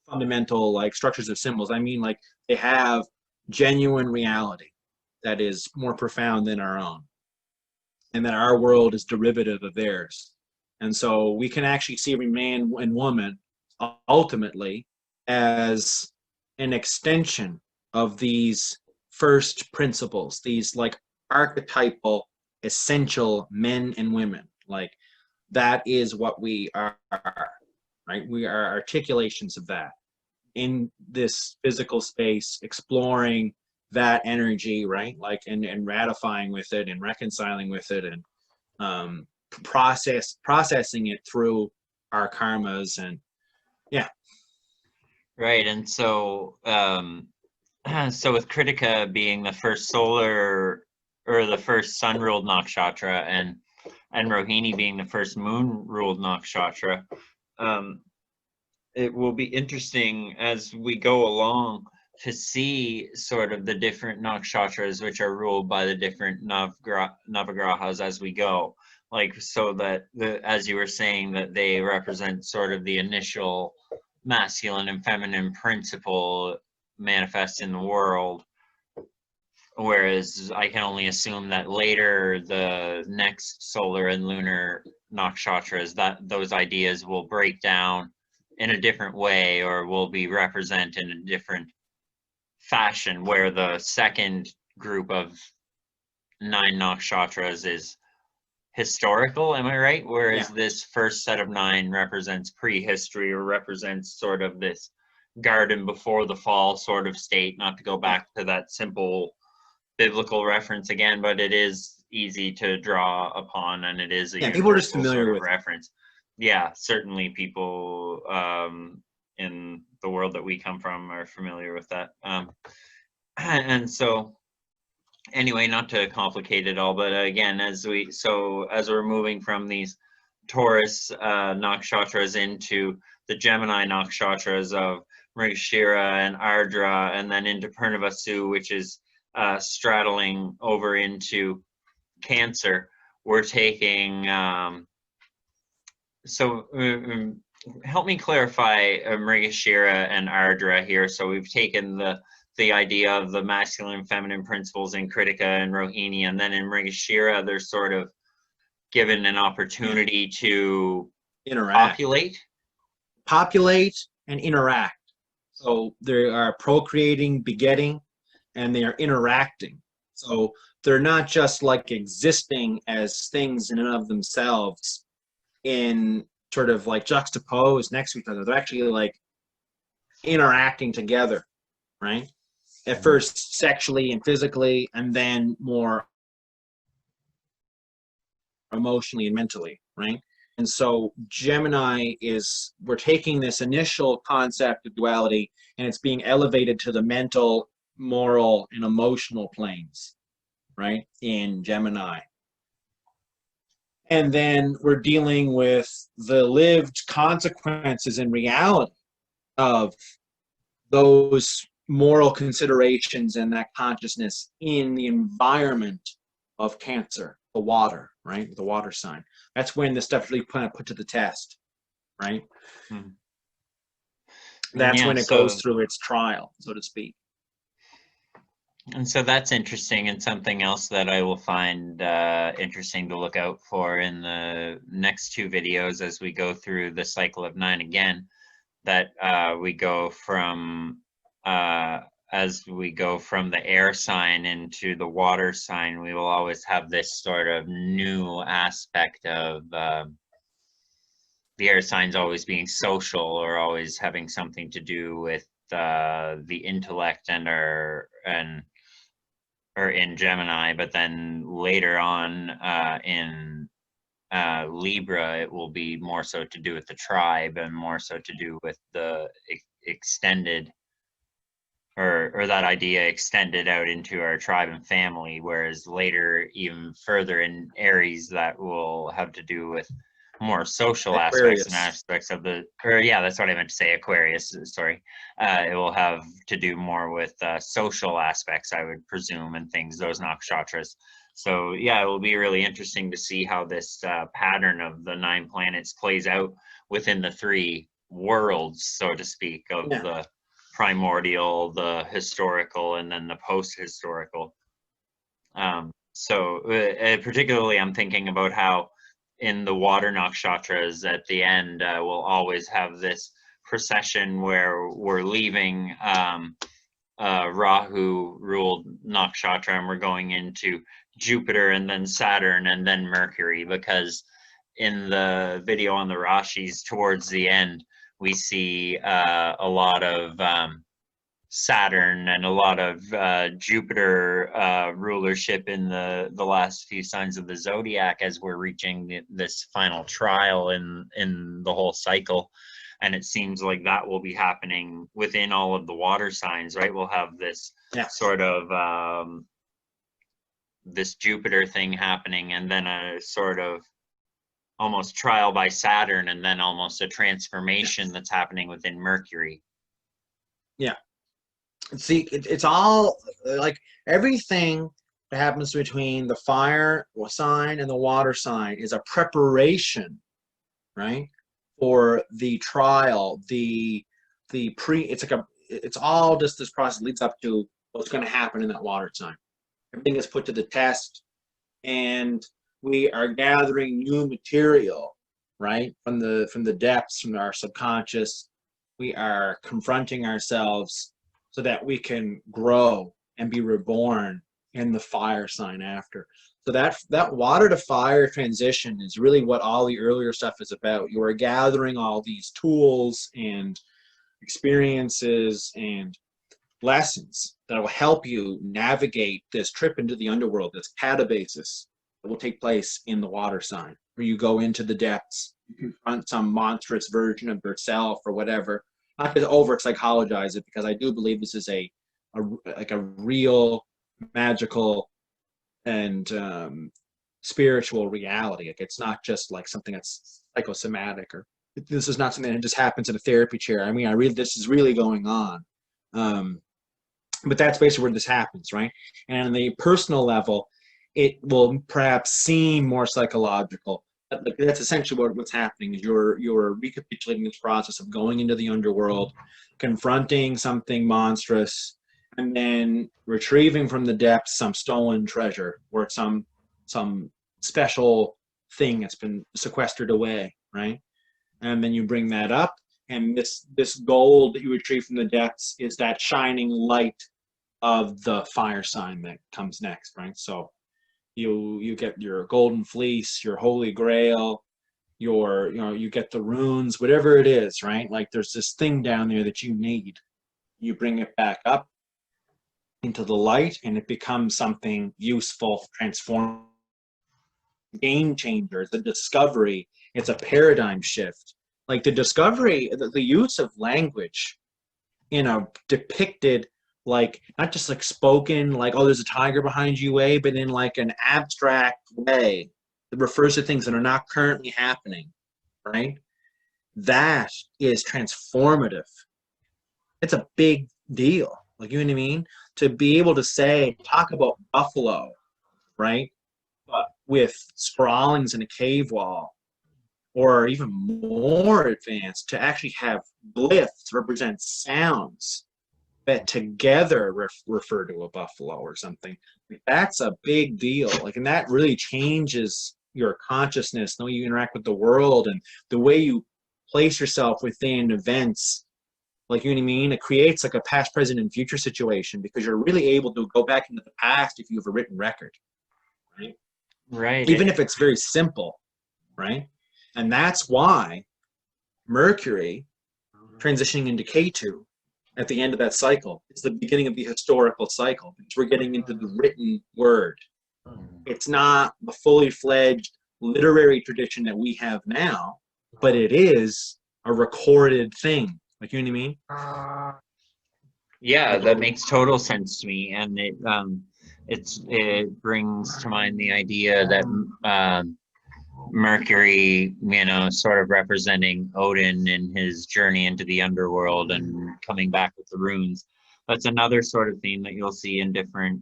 fundamental like structures of symbols. I mean like they have genuine reality that is more profound than our own, and that our world is derivative of theirs. And so we can actually see man and woman ultimately as an extension of these first principles, these like archetypal essential men and women. Like that is what we are, right? We are articulations of that in this physical space, exploring that energy, right? Like, and ratifying with it and reconciling with it, and processing it through our karmas. And yeah. Right, and so so with Kritika being the first solar or the first sun-ruled nakshatra, and Rohini being the first moon-ruled nakshatra, it will be interesting as we go along to see sort of the different nakshatras which are ruled by the different navagrahas as we go. Like, so that as you were saying, that they represent sort of the initial masculine and feminine principle manifest in the world, whereas I can only assume that later the next solar and lunar nakshatras, that those ideas will break down in a different way, or will be represented in a different fashion, where the second group of 9 nakshatras is historical, am I right? Whereas this first set of 9 represents prehistory, or represents sort of this garden before the fall sort of state. Not to go back to that simple biblical reference again, but it is easy to draw upon, and it is a people are just familiar sort of with reference. Yeah, certainly people in the world that we come from are familiar with that. And so anyway, not to complicate it all, but again, as we're moving from these Taurus nakshatras into the Gemini nakshatras of Mrigashira and Ardra, and then into Purnavasu, which is straddling over into Cancer, we're taking help me clarify Mrigashira and Ardra here. So we've taken the idea of the masculine and feminine principles in Kritika and Rohini, and then in Mrigashira they're sort of given an opportunity to interact, populate and interact. So they are procreating, begetting, and they are interacting. So they're not just like existing as things in and of themselves, in sort of like juxtaposed next to each other. They're actually like interacting together, right? At first sexually and physically, and then more emotionally and mentally, right? And so Gemini we're taking this initial concept of duality, and it's being elevated to the mental, moral, and emotional planes, right, in Gemini. And then we're dealing with the lived consequences in reality of those moral considerations and that consciousness in the environment of Cancer, the water, right? The water sign. That's when this stuff really kind of put to the test, right? That's when it goes through its trial, so to speak. And so that's interesting, and something else that I will find interesting to look out for in the next 2 videos as we go through the cycle of 9 again, that we go from as we go from the air sign into the water sign, we will always have this sort of new aspect of the air signs always being social, or always having something to do with the intellect or in Gemini, but then later on in Libra, it will be more so to do with the tribe, and more so to do with the extended, or that idea extended out into our tribe and family, whereas later, even further in Aries, that will have to do with more social Aquarius. aspects and aspects of that's what I meant to say, Aquarius, sorry. It will have to do more with social aspects, I would presume, and things, those nakshatras. So yeah, it will be really interesting to see how this pattern of the 9 planets plays out within the 3 worlds, so to speak, of the primordial, the historical, and then the post-historical. Particularly I'm thinking about how in the water nakshatras at the end, we'll always have this procession where we're leaving Rahu ruled nakshatra, and we're going into Jupiter, and then Saturn, and then Mercury, because in the video on the Rashis towards the end, we see a lot of Saturn and a lot of Jupiter rulership in the last few signs of the zodiac as we're reaching this final trial in the whole cycle. And it seems like that will be happening within all of the water signs, right? We'll have this sort of this Jupiter thing happening, and then a sort of almost trial by Saturn, and then almost a transformation that's happening within Mercury. Yeah. See, it's all like everything that happens between the fire sign and the water sign is a preparation, right, for the trial. It's all just this process leads up to what's going to happen in that water sign. Everything is put to the test, and we are gathering new material, right, from the depths, from our subconscious. We are confronting ourselves so that we can grow and be reborn in the fire sign after. So that water to fire transition is really what all the earlier stuff is about. You are gathering all these tools and experiences and lessons that will help you navigate this trip into the underworld, this catabasis that will take place in the water sign, where you go into the depths, you confront some monstrous version of yourself or whatever. Not to over psychologize it, because I do believe this is a real magical and spiritual reality. Like, it's not just like something that's psychosomatic, or this is not something that just happens in a therapy chair. I mean, this is really going on. But that's basically where this happens, right? And on the personal level, it will perhaps seem more psychological. But that's essentially what's happening. Is you're recapitulating this process of going into the underworld, confronting something monstrous, and then retrieving from the depths some stolen treasure or some special thing that's been sequestered away, right? And then you bring that up, and this gold that you retrieve from the depths is that shining light of the fire sign that comes next, right? So you get your golden fleece, your holy grail, you get the runes, whatever it is, right? Like, there's this thing down there that you need. You bring it back up into the light, and it becomes something useful, transform, game changer. It's a discovery. It's a paradigm shift. Like the discovery, the use of language in a depicted, like, not just like spoken, like, oh, there's a tiger behind you way, but in like an abstract way that refers to things that are not currently happening, right? That is transformative. It's a big deal. Like, you know what I mean? To be able to talk about buffalo, right? But with scrawlings in a cave wall, or even more advanced, to actually have glyphs represent sounds that together refer to a buffalo or something. Like, that's a big deal. Like, and that really changes your consciousness, the way you interact with the world, and the way you place yourself within events. Like, you know what I mean? It creates like a past, present, and future situation, because you're really able to go back into the past if you have a written record, right? Right. Even if it's very simple, right? And that's why Mercury transitioning into K2 at the end of that cycle is the beginning of the historical cycle, because we're getting into the written word. It's not the fully fledged literary tradition that we have now, but it is a recorded thing. Like, you know what I mean? Yeah, that makes total sense to me, and it brings to mind the idea that Mercury, sort of representing Odin in his journey into the underworld and coming back with the runes. That's another sort of theme that you'll see in different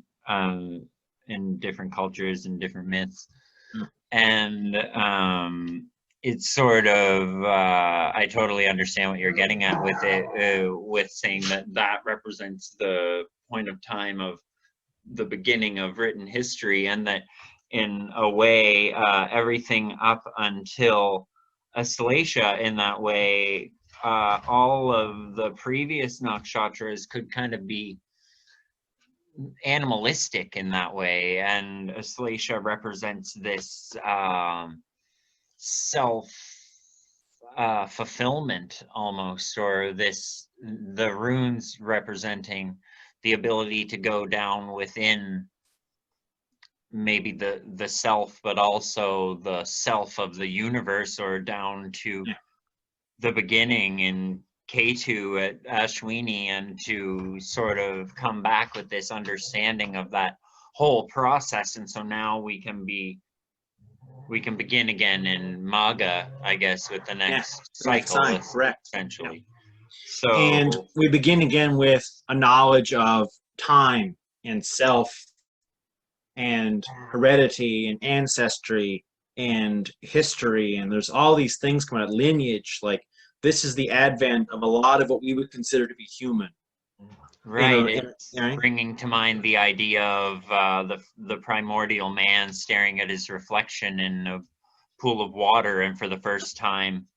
cultures and different myths. And it's sort of I totally understand what you're getting at with it, with saying that represents the point of time of the beginning of written history, and that in a way everything up until Aslacia, in that way, all of the previous Nakshatras could kind of be animalistic in that way, and Aslacia represents this self fulfillment almost, or the runes representing the ability to go down within maybe the self, but also the self of the universe, or down to the beginning in K2 at Ashwini, and to sort of come back with this understanding of that whole process. And so now we can begin again in Maga, I guess, with the next cycle, correct, essentially. So, and we begin again with a knowledge of time and self and heredity and ancestry and history, and there's all these things coming out, lineage. Like, this is the advent of a lot of what we would consider to be human. Right, it's bringing to mind the idea of the primordial man staring at his reflection in a pool of water, and for the first time,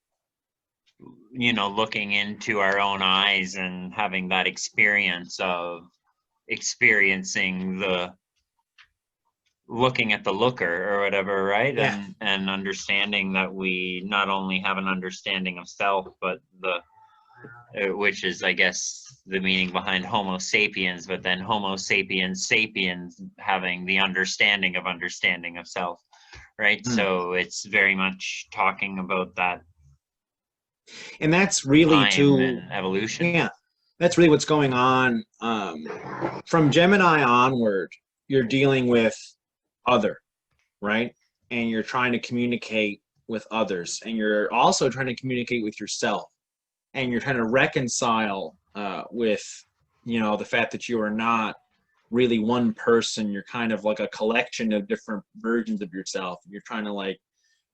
looking into our own eyes and having that experience of experiencing looking at the looker or whatever, right? Yeah. And understanding that we not only have an understanding of self, but which is, I guess, the meaning behind Homo sapiens, but then Homo sapiens sapiens having the understanding of self, right? So it's very much talking about that. And that's really evolution. Yeah, that's really what's going on. From Gemini onward, you're dealing with other, right? And you're trying to communicate with others, and you're also trying to communicate with yourself, and you're trying to reconcile with, the fact that you are not really one person. You're kind of like a collection of different versions of yourself. You're trying to like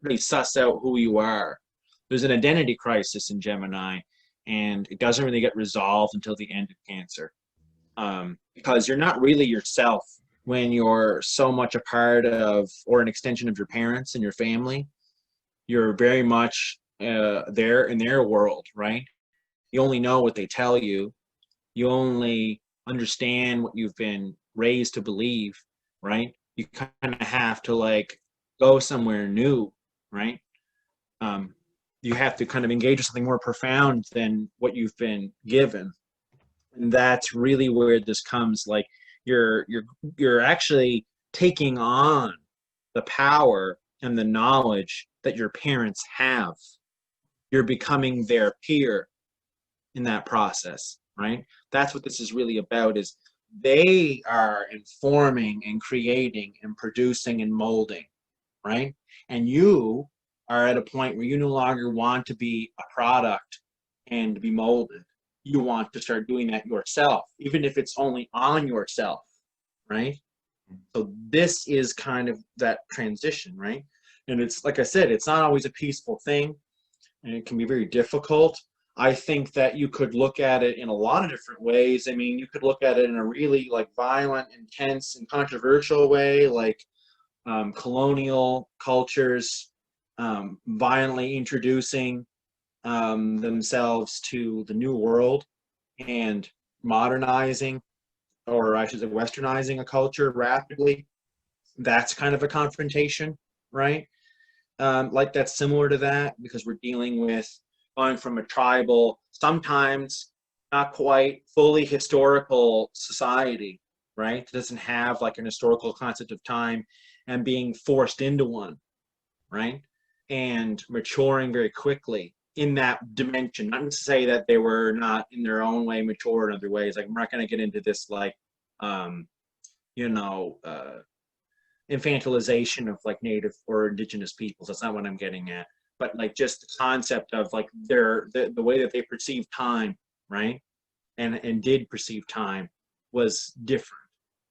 really suss out who you are. There's an identity crisis in Gemini, and it doesn't really get resolved until the end of Cancer, because you're not really yourself when you're so much a part of or an extension of your parents and your family. You're very much there in their world, right? You only know what they tell you. You only understand what you've been raised to believe, right? You kind of have to like go somewhere new, right? You have to kind of engage with something more profound than what you've been given. And that's really where this comes. Like, you're actually taking on the power and the knowledge that your parents have. You're becoming their peer in that process, right? That's what this is really about, is they are informing and creating and producing and molding, right? And you are at a point where you no longer want to be a product and to be molded. You want to start doing that yourself, even if it's only on yourself, right? So this is kind of that transition, right? And it's, like I said, it's not always a peaceful thing, and it can be very difficult. I think that you could look at it in a lot of different ways. I mean, you could look at it in a really like violent, intense, and controversial way, like colonial cultures violently introducing themselves to the new world and modernizing, or I should say westernizing, a culture rapidly. That's kind of a confrontation, right? Like, that's similar to that, because we're dealing with going from a tribal, sometimes not quite fully historical society, right? It doesn't have like an historical concept of time, and being forced into one, right? And maturing very quickly in that dimension. Not to say that they were not in their own way mature in other ways. Like, I'm not going to get into this like, infantilization of like native or indigenous peoples. That's not what I'm getting at. But like, just the concept of like the way that they perceive time, right? And did perceive time was different,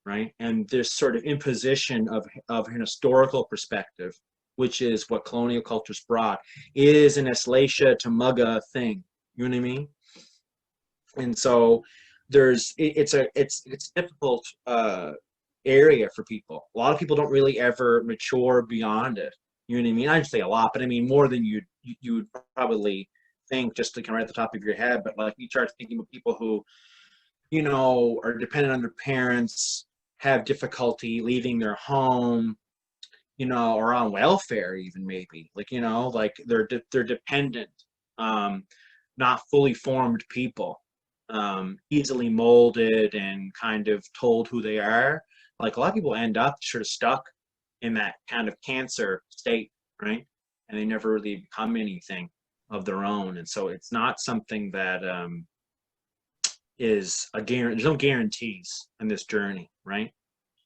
right? And this sort of imposition of an historical perspective, which is what colonial cultures brought, is an Aslasia to Mugga thing. You know what I mean? And so it's a difficult area for people. A lot of people don't really ever mature beyond it. You know what I mean? I'd say a lot, but I mean more than you'd probably think, just to kind of right at the top of your head. But like, you start thinking of people who, are dependent on their parents, have difficulty leaving their home, or on welfare even, maybe, like, like they're dependent not fully formed people, easily molded and kind of told who they are. Like a lot of people end up sort of stuck in that kind of cancer state, right? And they never really become anything of their own. And so it's not something that is a guarantee. There's no guarantees in this journey, right?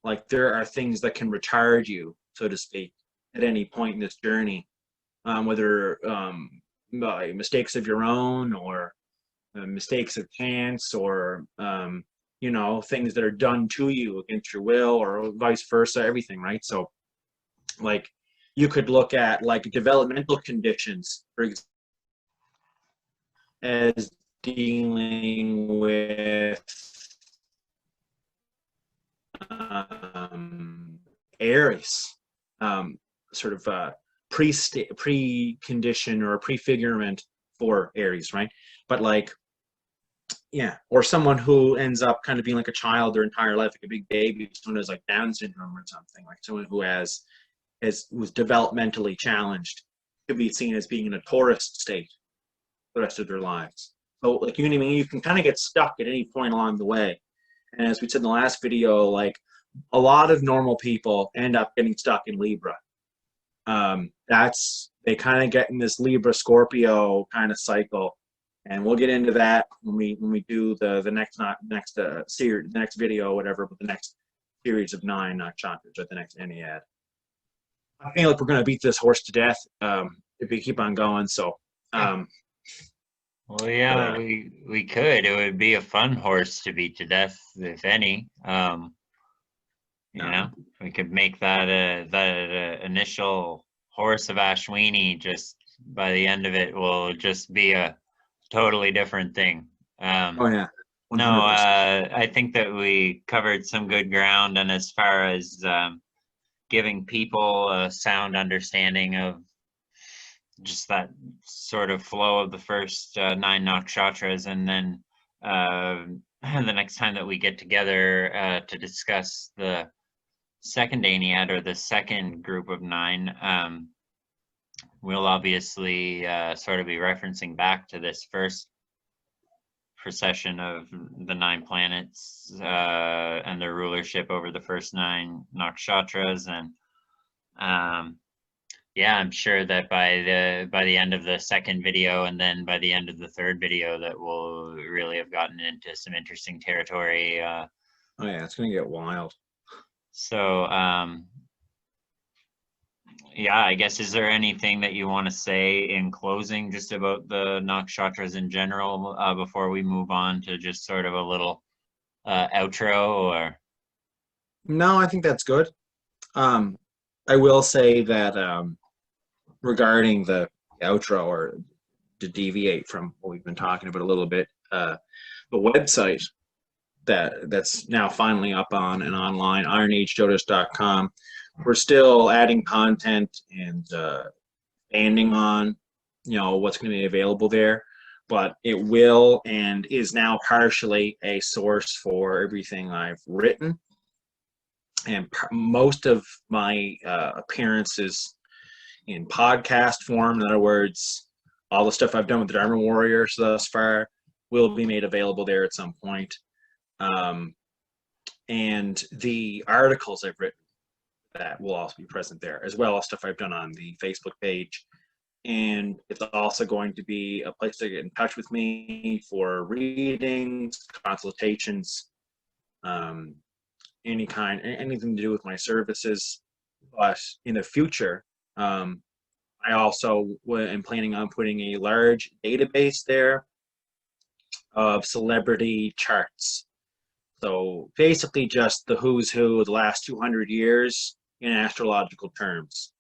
Like there are things that can retard you, so to speak, at any point in this journey, whether by mistakes of your own or mistakes of chance or you know, things that are done to you against your will or vice versa, everything, right? So like you could look at like developmental conditions, for example, as dealing with Aries, sort of pre-condition or prefigurement for Aries, right? But like, yeah, or someone who ends up kind of being like a child their entire life, like a big baby, someone who has like Down syndrome or something, like someone who was developmentally challenged, could be seen as being in a Taurus state the rest of their lives. So like, you know what I mean? You can kind of get stuck at any point along the way. And as we said in the last video, like a lot of normal people end up getting stuck in Libra. They kind of get in this Libra Scorpio kind of cycle, and we'll get into that when we do the next series, the next video, whatever, but the next series of 9 Nakshatras, or the next Aenead. I feel like we're going to beat this horse to death if we keep on going. So, well, yeah, we could. It would be a fun horse to beat to death, if any. You know, we could make that initial horse of Ashwini, just by the end of it will just be a totally different thing. oh yeah. 100%. No, I think that we covered some good ground, and as far as giving people a sound understanding of just that sort of flow of the first 9 Nakshatras, and then the next time that we get together to discuss the second Aenead, or the second group of 9, we'll obviously sort of be referencing back to this first procession of the 9 planets and their rulership over the first 9 Nakshatras. And yeah, I'm sure that by the end of the second video, and then by the end of the third video, that we'll really have gotten into some interesting territory. Oh yeah, it's gonna get wild. So yeah, I guess, is there anything that you want to say in closing just about the Nakshatras in general before we move on to just sort of a little outro? Or no, I think that's good. I will say that regarding the outro, or to deviate from what we've been talking about a little bit, the website that's now finally up on and online, ironagejyotish.com. We're still adding content and expanding on, you know, what's going to be available there, but it will and is now partially a source for everything I've written, and most of my appearances in podcast form. In other words, all the stuff I've done with the Dharma Warrior thus far will be made available there at some point. And the articles I've written, that will also be present there, as well as stuff I've done on the Facebook page. And it's also going to be a place to get in touch with me for readings, consultations, anything to do with my services. But in the future, I also am planning on putting a large database there of celebrity charts. So basically just the who's who of the last 200 years in astrological terms.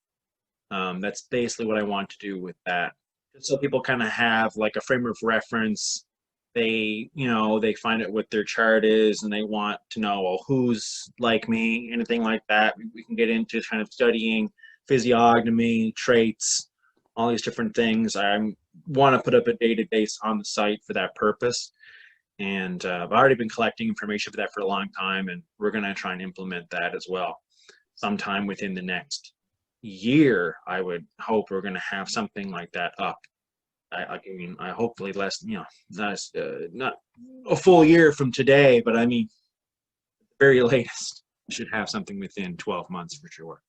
That's basically what I want to do with that. So people kind of have like a frame of reference. They, you know, they find out what their chart is, and they want to know, well, who's like me, anything like that. We can get into kind of studying physiognomy, traits, all these different things. I want to put up a database on the site for that purpose. And I've already been collecting information for that for a long time, and we're going to try and implement that as well. Sometime within the next year, I would hope we're going to have something like that up. I mean, I hopefully less, not a full year from today, but I mean, very latest, should have something within 12 months for sure.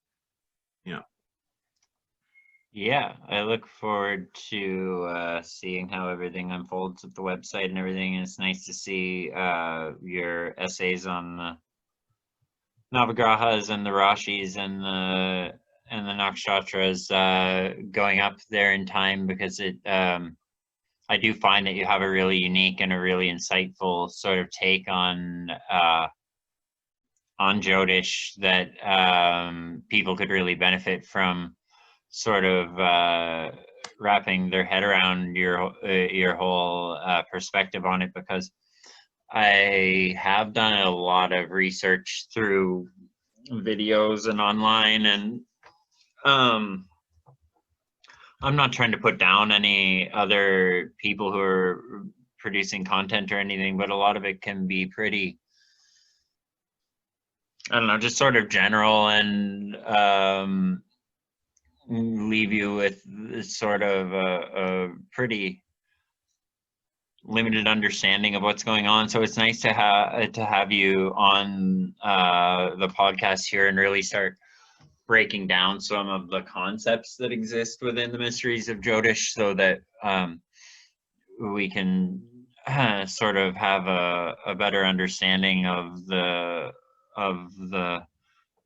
Yeah, I look forward to seeing how everything unfolds with the website and everything. And it's nice to see your essays on the Navagrahas and the Rashis and the Nakshatras going up there in time, because it I do find that you have a really unique and a really insightful sort of take on Jyotish that people could really benefit from, sort of wrapping their head around your whole perspective on it, because I have done a lot of research through videos and online, and I'm not trying to put down any other people who are producing content or anything, but a lot of it can be pretty, I don't know, just sort of general, and leave you with sort of a pretty limited understanding of what's going on. So it's nice to have you on the podcast here and really start breaking down some of the concepts that exist within the mysteries of Jyotish, so that we can sort of have a better understanding of the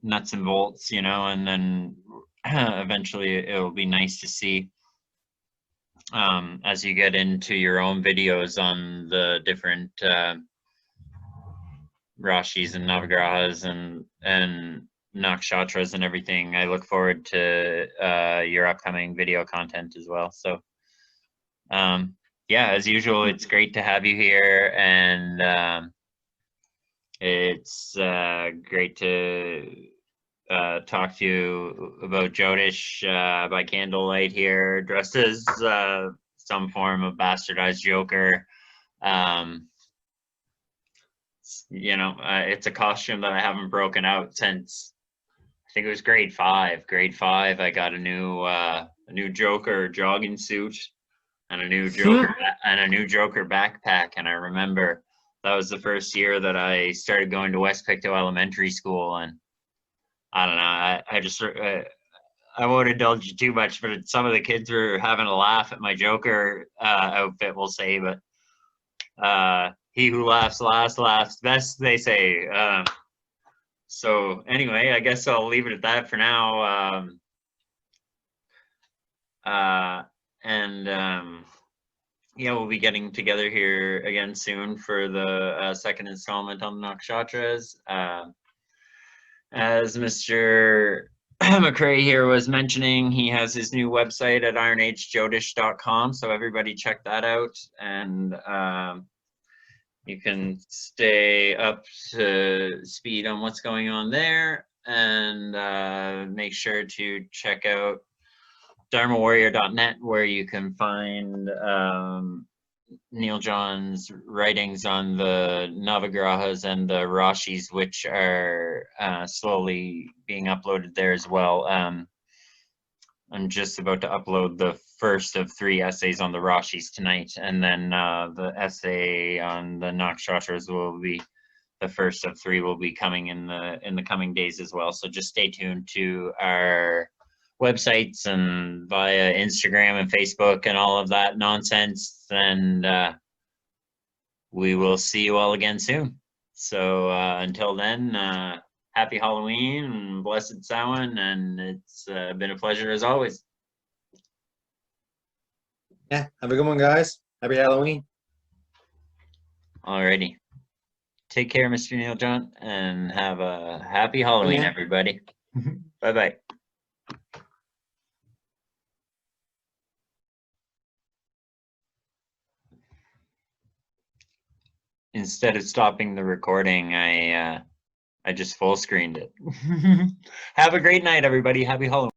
nuts and bolts, and then eventually it'll be nice to see as you get into your own videos on the different Rashis and Navagrahas and Nakshatras and everything. I look forward to your upcoming video content as well. So yeah, as usual, it's great to have you here, and it's great to talk to you about Jyotish by candlelight here, dressed as some form of bastardized Joker. It's a costume that I haven't broken out since, I think it was grade 5. Grade 5, I got a new Joker jogging suit and a new Joker backpack, and I remember that was the first year that I started going to West Pictou Elementary School, and I don't know. I won't indulge you too much, but some of the kids were having a laugh at my Joker outfit, we'll say. But he who laughs last laughs best, they say. So anyway, I guess I'll leave it at that for now. Yeah, we'll be getting together here again soon for the second installment on the Nakshatras. As Mr. MacRae here was mentioning, he has his new website at ironagejyotish.com, so everybody check that out, and you can stay up to speed on what's going on there, and make sure to check out dharmawarrior.net, where you can find Neal John's writings on the Navagrahas and the Rashis, which are slowly being uploaded there as well. I'm just about to upload the first of 3 essays on the Rashis tonight, and then the essay on the Nakshatras will be the first of 3, will be coming in the coming days as well. So just stay tuned to our websites and via Instagram and Facebook and all of that nonsense, and we will see you all again soon. So until then, happy Halloween and blessed Samhain, and it's been a pleasure as always. Yeah, have a good one, guys. Happy Halloween. Alrighty. Take care, Mr. Neal John, and have a happy Halloween, everybody. Bye-bye. Instead of stopping the recording, I just full screened it. Have a great night, everybody. Happy Halloween.